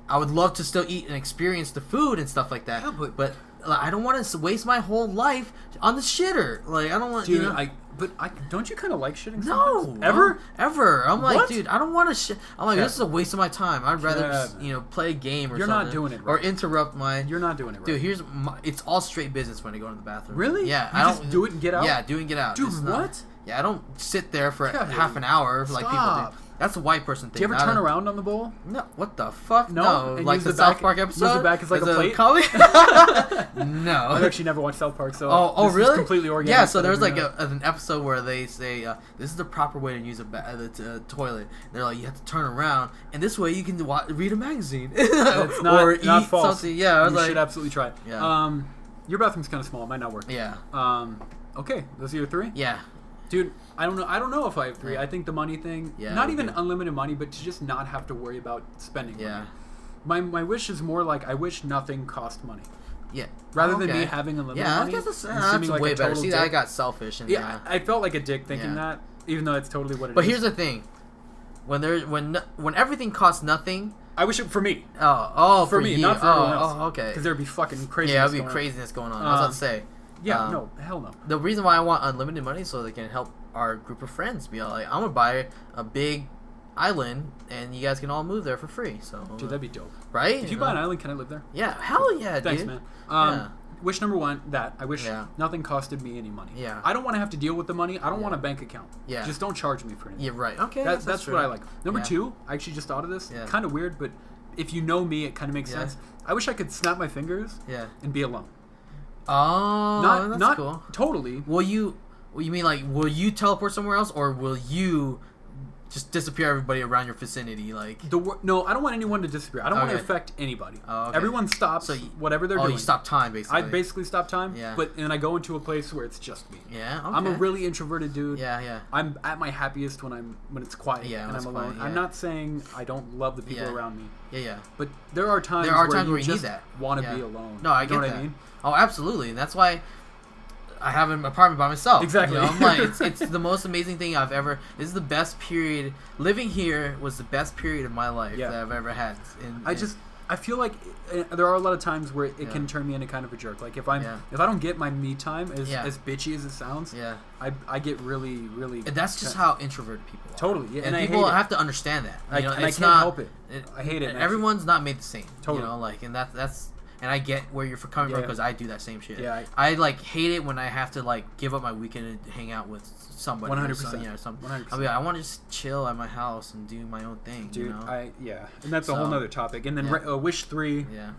I would love to still eat and experience the food and stuff like that. Yeah, but I don't want to waste my whole life on the shitter. Like, I don't want. Dude, you know? Don't you kind of like shitting? No, sometimes? ever. I'm like, what? Dude, I don't want to shit. I'm like, this is a waste of my time. I'd rather just, play a game or something. You're not doing it right. Or interrupt my. You're not doing it right. Dude, it's all straight business when I go to the bathroom. Really? Yeah. I don't do it and get out. Yeah, do it and get out. Dude, what? Yeah, I don't sit there for half an hour like people do. That's a white person thing. Do you ever turn around on the bowl? No. What the fuck? No. Like the South Park episode? Use the back as like a plate? No. I've actually never watched South Park, so this really? Is completely organic. Yeah, so there's like an episode where they say, this is the proper way to use the toilet. They're like, you have to turn around, and this way you can read a magazine. It's not, or not eat false. Something. Yeah, I was you should absolutely try it. Yeah. Your bathroom's kind of small. It might not work. Yeah. Okay, those are your 3? Yeah. Dude, I don't know if I have 3. I think the money thing, not even unlimited money, but to just not have to worry about spending money. My wish is more like I wish nothing cost money. Yeah. Rather than me having unlimited money. Yeah, I guess that's like way better. See, I got selfish. And I felt like a dick thinking that, even though it's totally what it is. But here's the thing. When everything costs nothing... I wish it for me. For me, you. not for everyone else. Oh, okay. Because there'd be fucking craziness. Yeah, there'd be craziness going on. I was about to say. Yeah, no, hell no. The reason why I want unlimited money is so they can help our group of friends be like, I'm gonna buy a big island and you guys can all move there for free. So dude, that'd be dope, right? If you buy an island, can I live there? Yeah, hell yeah, Thanks, dude. man. Wish number 1, that I wish nothing costed me any money. Yeah, I don't want to have to deal with the money. I don't want a bank account. Yeah, just don't charge me for anything. Yeah, right. Okay, that's what I like. Number 2, I actually just thought of this. Yeah. Kind of weird, but if you know me, it kind of makes sense. I wish I could snap my fingers. And be alone. Oh, that's cool. Totally. Will you mean like, will you teleport somewhere else, or will you just disappear everybody around your vicinity? Like no, I don't want anyone to disappear. I don't want to affect anybody. Everyone stops whatever they're doing. You stop time, basically. I basically stop time. Yeah. And I go into a place where it's just me. Yeah. Okay. I'm a really introverted dude. Yeah. I'm at my happiest when it's quiet and I'm alone. I'm not saying I don't love the people around me. Yeah. But there are times where you just want to be alone. No, I get that. I mean? Oh, absolutely, and that's why I have an apartment by myself. Exactly. You know? I'm like, it's the most amazing thing I've ever. This is the best period. Living here was the best period of my life that I've ever had. I feel like there are a lot of times where it can turn me into kind of a jerk. Like if I don't get my me time, as bitchy as it sounds, I get really, really. And that's just how introverted people are. Totally, and people have to understand that. I can't help it. I hate it. Everyone's not made the same. Totally. You know, like, and that's. and I get where you're coming from because I do that same shit. Yeah, I like hate it when I have to like give up my weekend and hang out with somebody. 100%. Yeah, something. 100%. I'll be like, I want to just chill at my house and do my own thing. Dude, you know? And that's a whole nother topic. And then Wish 3. Yeah.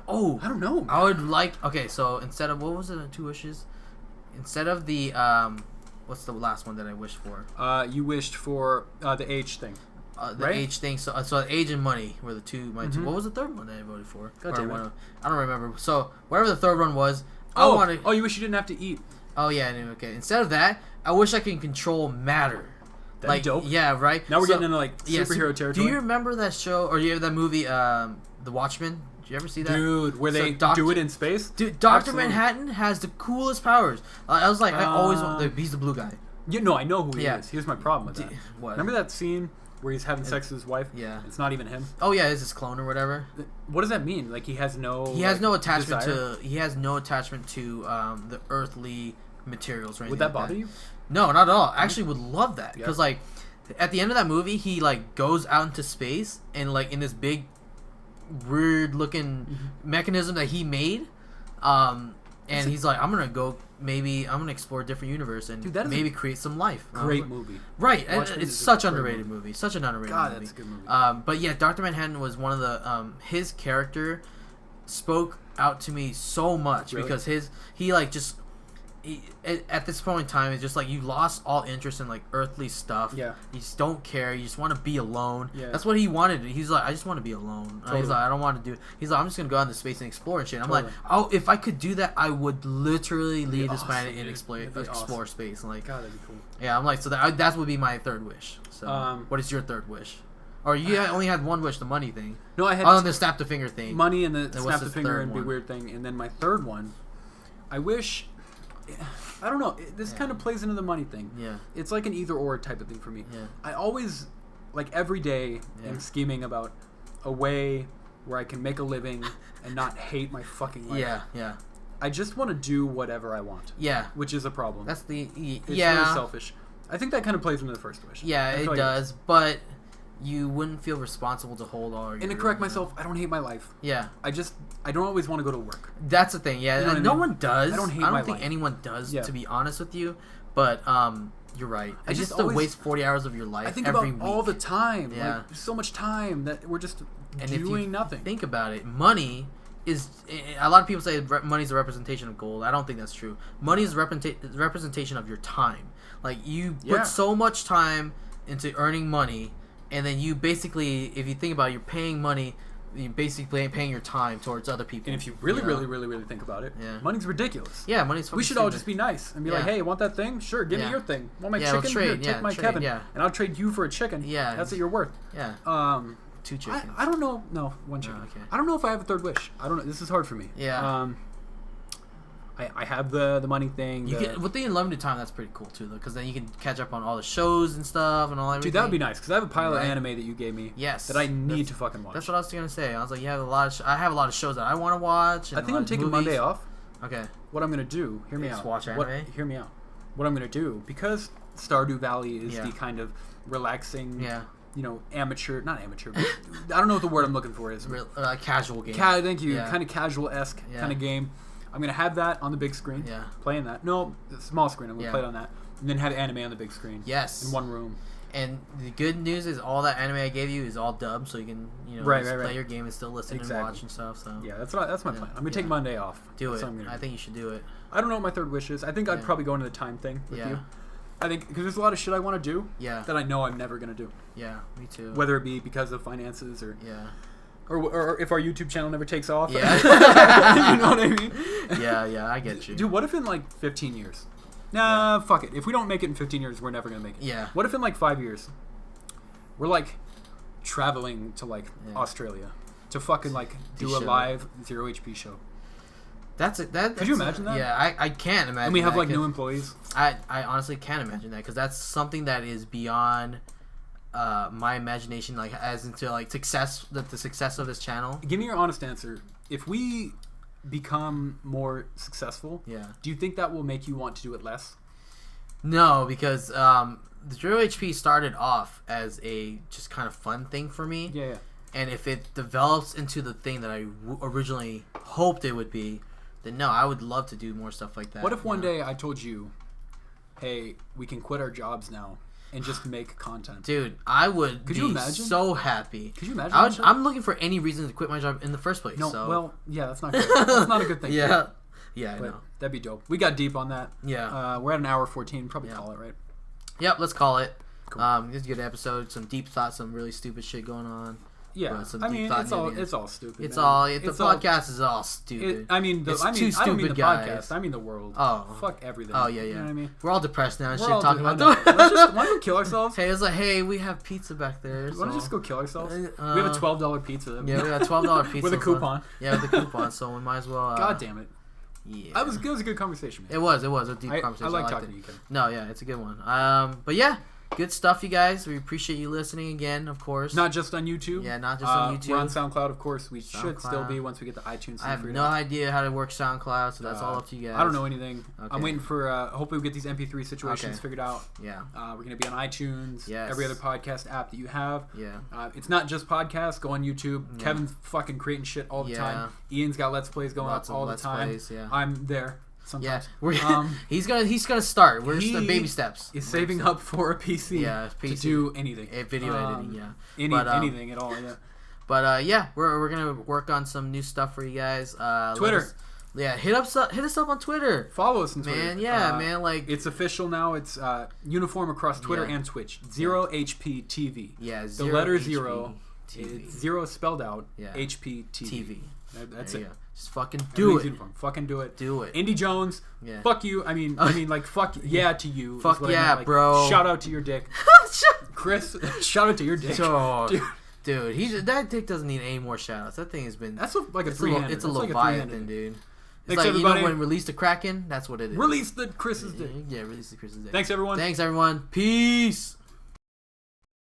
Oh, I don't know. I would like. Okay, so instead of what was it? 2 wishes. Instead of the what's the last one that I wished for? You wished for the age thing. The age thing. So age and money were the two. Two. What was the third one that I voted for? God damn it. I don't remember. So whatever the third one was, I wanted. Oh, you wish you didn't have to eat. Oh yeah, okay. Instead of that, I wish I can control matter. That's like dope. Yeah, right. Now we're getting into like superhero territory. Do you remember that show or you have that movie, The Watchmen? Did you ever see that? Dude, where they do it in space? Dude, Dr. Manhattan has the coolest powers. I was like, I always want. He's the blue guy. You know, I know who he is. Here's my problem with that. What? Remember that scene where he's having sex with his wife? Yeah. It's not even him. Oh yeah, it's his clone or whatever. What does that mean? Like he has no. He has no attachment desire? to. He has no attachment to the earthly materials. Right. Would that bother you? No, not at all. I actually would love that because like at the end of that movie, he like goes out into space and like in this big, weird looking mechanism that he made, and he's like, I'm gonna explore a different universe and maybe create some life. Great movie. Right, it's such an underrated movie. Such an underrated movie. That's a good movie. But yeah, Dr. Manhattan was one of the his character spoke out to me so much because he like just. At this point in time, it's just like you lost all interest in like earthly stuff. Yeah, you just don't care. You just want to be alone. Yeah, that's what he wanted. He's like, I just want to be alone. Totally. He's like, I don't want to do. He's like, I'm just gonna go out into space and explore and shit. I'm like, oh, if I could do that, I would literally leave this planet and explore space. Like, God, that'd be cool. Yeah, I'm like, so that would be my third wish. So, what is your third wish? Or you only had one wish, the money thing. No, I had the snap the finger thing. Money and the snap the finger and be weird thing, and then my third one, I wish. I don't know. This kind of plays into the money thing. Yeah. It's like an either or type of thing for me. Yeah. I always, like every day, am scheming about a way where I can make a living and not hate my fucking life. Yeah, yeah. I just want to do whatever I want. Yeah. Which is a problem. That's it's really selfish. I think that kind of plays into the first wish. Yeah, it does. But you wouldn't feel responsible to hold all your... And to correct myself, I don't hate my life. Yeah. I don't always want to go to work. That's the thing, yeah. You know one does. I don't hate my life. I don't think anyone does, to be honest with you. But, you're right. I just always waste 40 hours of your life every week. I think about all the time. Yeah. Like, there's so much time that we're just doing nothing. Think about it. Money is... A lot of people say money's a representation of gold. I don't think that's true. Money is a representation of your time. Like, you put so much time into earning money... And then you basically, if you think about it, you're paying money, you're basically paying your time towards other people. And if you really think about it, money's ridiculous. Yeah, money's fucking We should all just be nice and be like, hey, you want that thing? Sure, give me your thing. Want my chicken? Here, take my Kevin. Yeah. And I'll trade you for a chicken. Yeah. That's what you're worth. Yeah. 2 chickens. I don't know. No, 1 chicken. Okay. I don't know if I have a third wish. I don't know. This is hard for me. Yeah. I have the money thing. With the unlimited time, that's pretty cool too, though, because then you can catch up on all the shows and stuff and all that. Dude, that would be nice because I have a pile of anime that you gave me. Yes, that I need to fucking watch. That's what I was gonna say. I was like, you have a lot of. I have a lot of shows that I want to watch. And I think I'm taking Monday off. Okay. What I'm gonna do? Hear me out. Watch anime. Hear me out. What I'm gonna do because Stardew Valley is the kind of relaxing. Yeah. You know, not amateur. But I don't know what the word I'm looking for is. Casual game. Thank you. Yeah. Kind of casual-esque kind of game. I'm going to have that on the big screen. Yeah. Playing that. No, the small screen. I'm going to play it on that. And then have anime on the big screen. Yes. In one room. And the good news is all that anime I gave you is all dubbed, so you can play your game and still listen and watch and stuff. So yeah, that's my plan. I'm going to take Monday off. Do it. I think you should do it. I don't know what my third wish is. I think I'd probably go into the time thing with you. I think because there's a lot of shit I want to do that I know I'm never going to do. Yeah, me too. Whether it be because of finances or... Yeah. Or if our YouTube channel never takes off. Yeah. You know what I mean? Yeah, I get you. Dude, what if in like 15 years? Nah, fuck it. If we don't make it in 15 years, we're never going to make it. Yeah. What if in like 5 years, we're like traveling to like Australia to fucking like do a live ZeroHP show? Could you imagine that? Yeah, I can't imagine. And we have like new employees. I honestly can't imagine that because that's something that is beyond... my imagination, like as into like the success of this channel. Give me your honest answer. If we become more successful, do you think that will make you want to do it less? No, because the ZeroHP started off as a just kind of fun thing for me. Yeah. And if it develops into the thing that I originally hoped it would be, then no, I would love to do more stuff like that. What if one day I told you, hey, we can quit our jobs now and just make content? Dude, I would be so happy. Could you imagine? I'm looking for any reason to quit my job in the first place. No, so. well, yeah, that's not good. That's not a good thing. Yeah. Yeah, I know. That'd be dope. We got deep on that. Yeah. We're at an hour 14. Probably call it, right? Yep, let's call it. Cool. This is a good episode. Some deep thoughts, some really stupid shit going on. Yeah, it's all stupid. It's podcast is all stupid. I don't mean the podcast. I mean the world. Oh, fuck everything. Oh yeah. You know what I mean? We're all depressed now and shit. Why Talking about don't we kill ourselves? Hey, it's like, hey, we have pizza back there. Why don't we just go kill ourselves? We have a $12 pizza. Yeah, we got a $12 pizza with a coupon. Yeah, with a coupon. So we might as well. God damn it. Yeah. It was a good conversation, man. It was a deep conversation. I like talking to you, Kevin. No, yeah, it's a good one. But yeah. Good stuff, you guys. We appreciate you listening again, of course. Not just on YouTube. Yeah, not just on YouTube. We're on SoundCloud, of course. We should still be once we get the iTunes. I have no idea how to work SoundCloud, so that's all up to you guys. I don't know anything. Okay. I'm waiting for, hopefully we get these MP3 situations figured out. Yeah. We're going to be on iTunes, yes. every other podcast app that you have. Yeah. It's not just podcasts. Go on YouTube. Yeah. Kevin's fucking creating shit all the time. Ian's got Let's Plays going up all the time. Plays, I'm there. Sometimes. Yeah, he's gonna start. We're just the baby steps. He's saving up for a PC. Yeah, to do anything. Video editing. Yeah, anything at all. Yeah. But we're gonna work on some new stuff for you guys. Twitter. Hit us up on Twitter. Follow us on Twitter. Man, yeah, man. Like it's official now. It's uniform across Twitter and Twitch. ZeroHP TV. Yeah, the letter 0. It's 0 spelled out. Yeah. HP TV. That's it. Just fucking do it. Uniform. Fucking do it. Do it. Indy Jones. Yeah. Fuck you. I mean, like, fuck yeah to you. Fuck yeah, like, bro. Shout out to your dick. Chris, shout out to your dick. Dude, that dick doesn't need any more shout outs. That thing has been. That's like a three-handed. It's a Leviathan, dude. It's Thanks, like, everybody. when Release the Kraken, that's what it is. Release the Chris's dick. Yeah, release the Chris's dick. Thanks, everyone. Peace.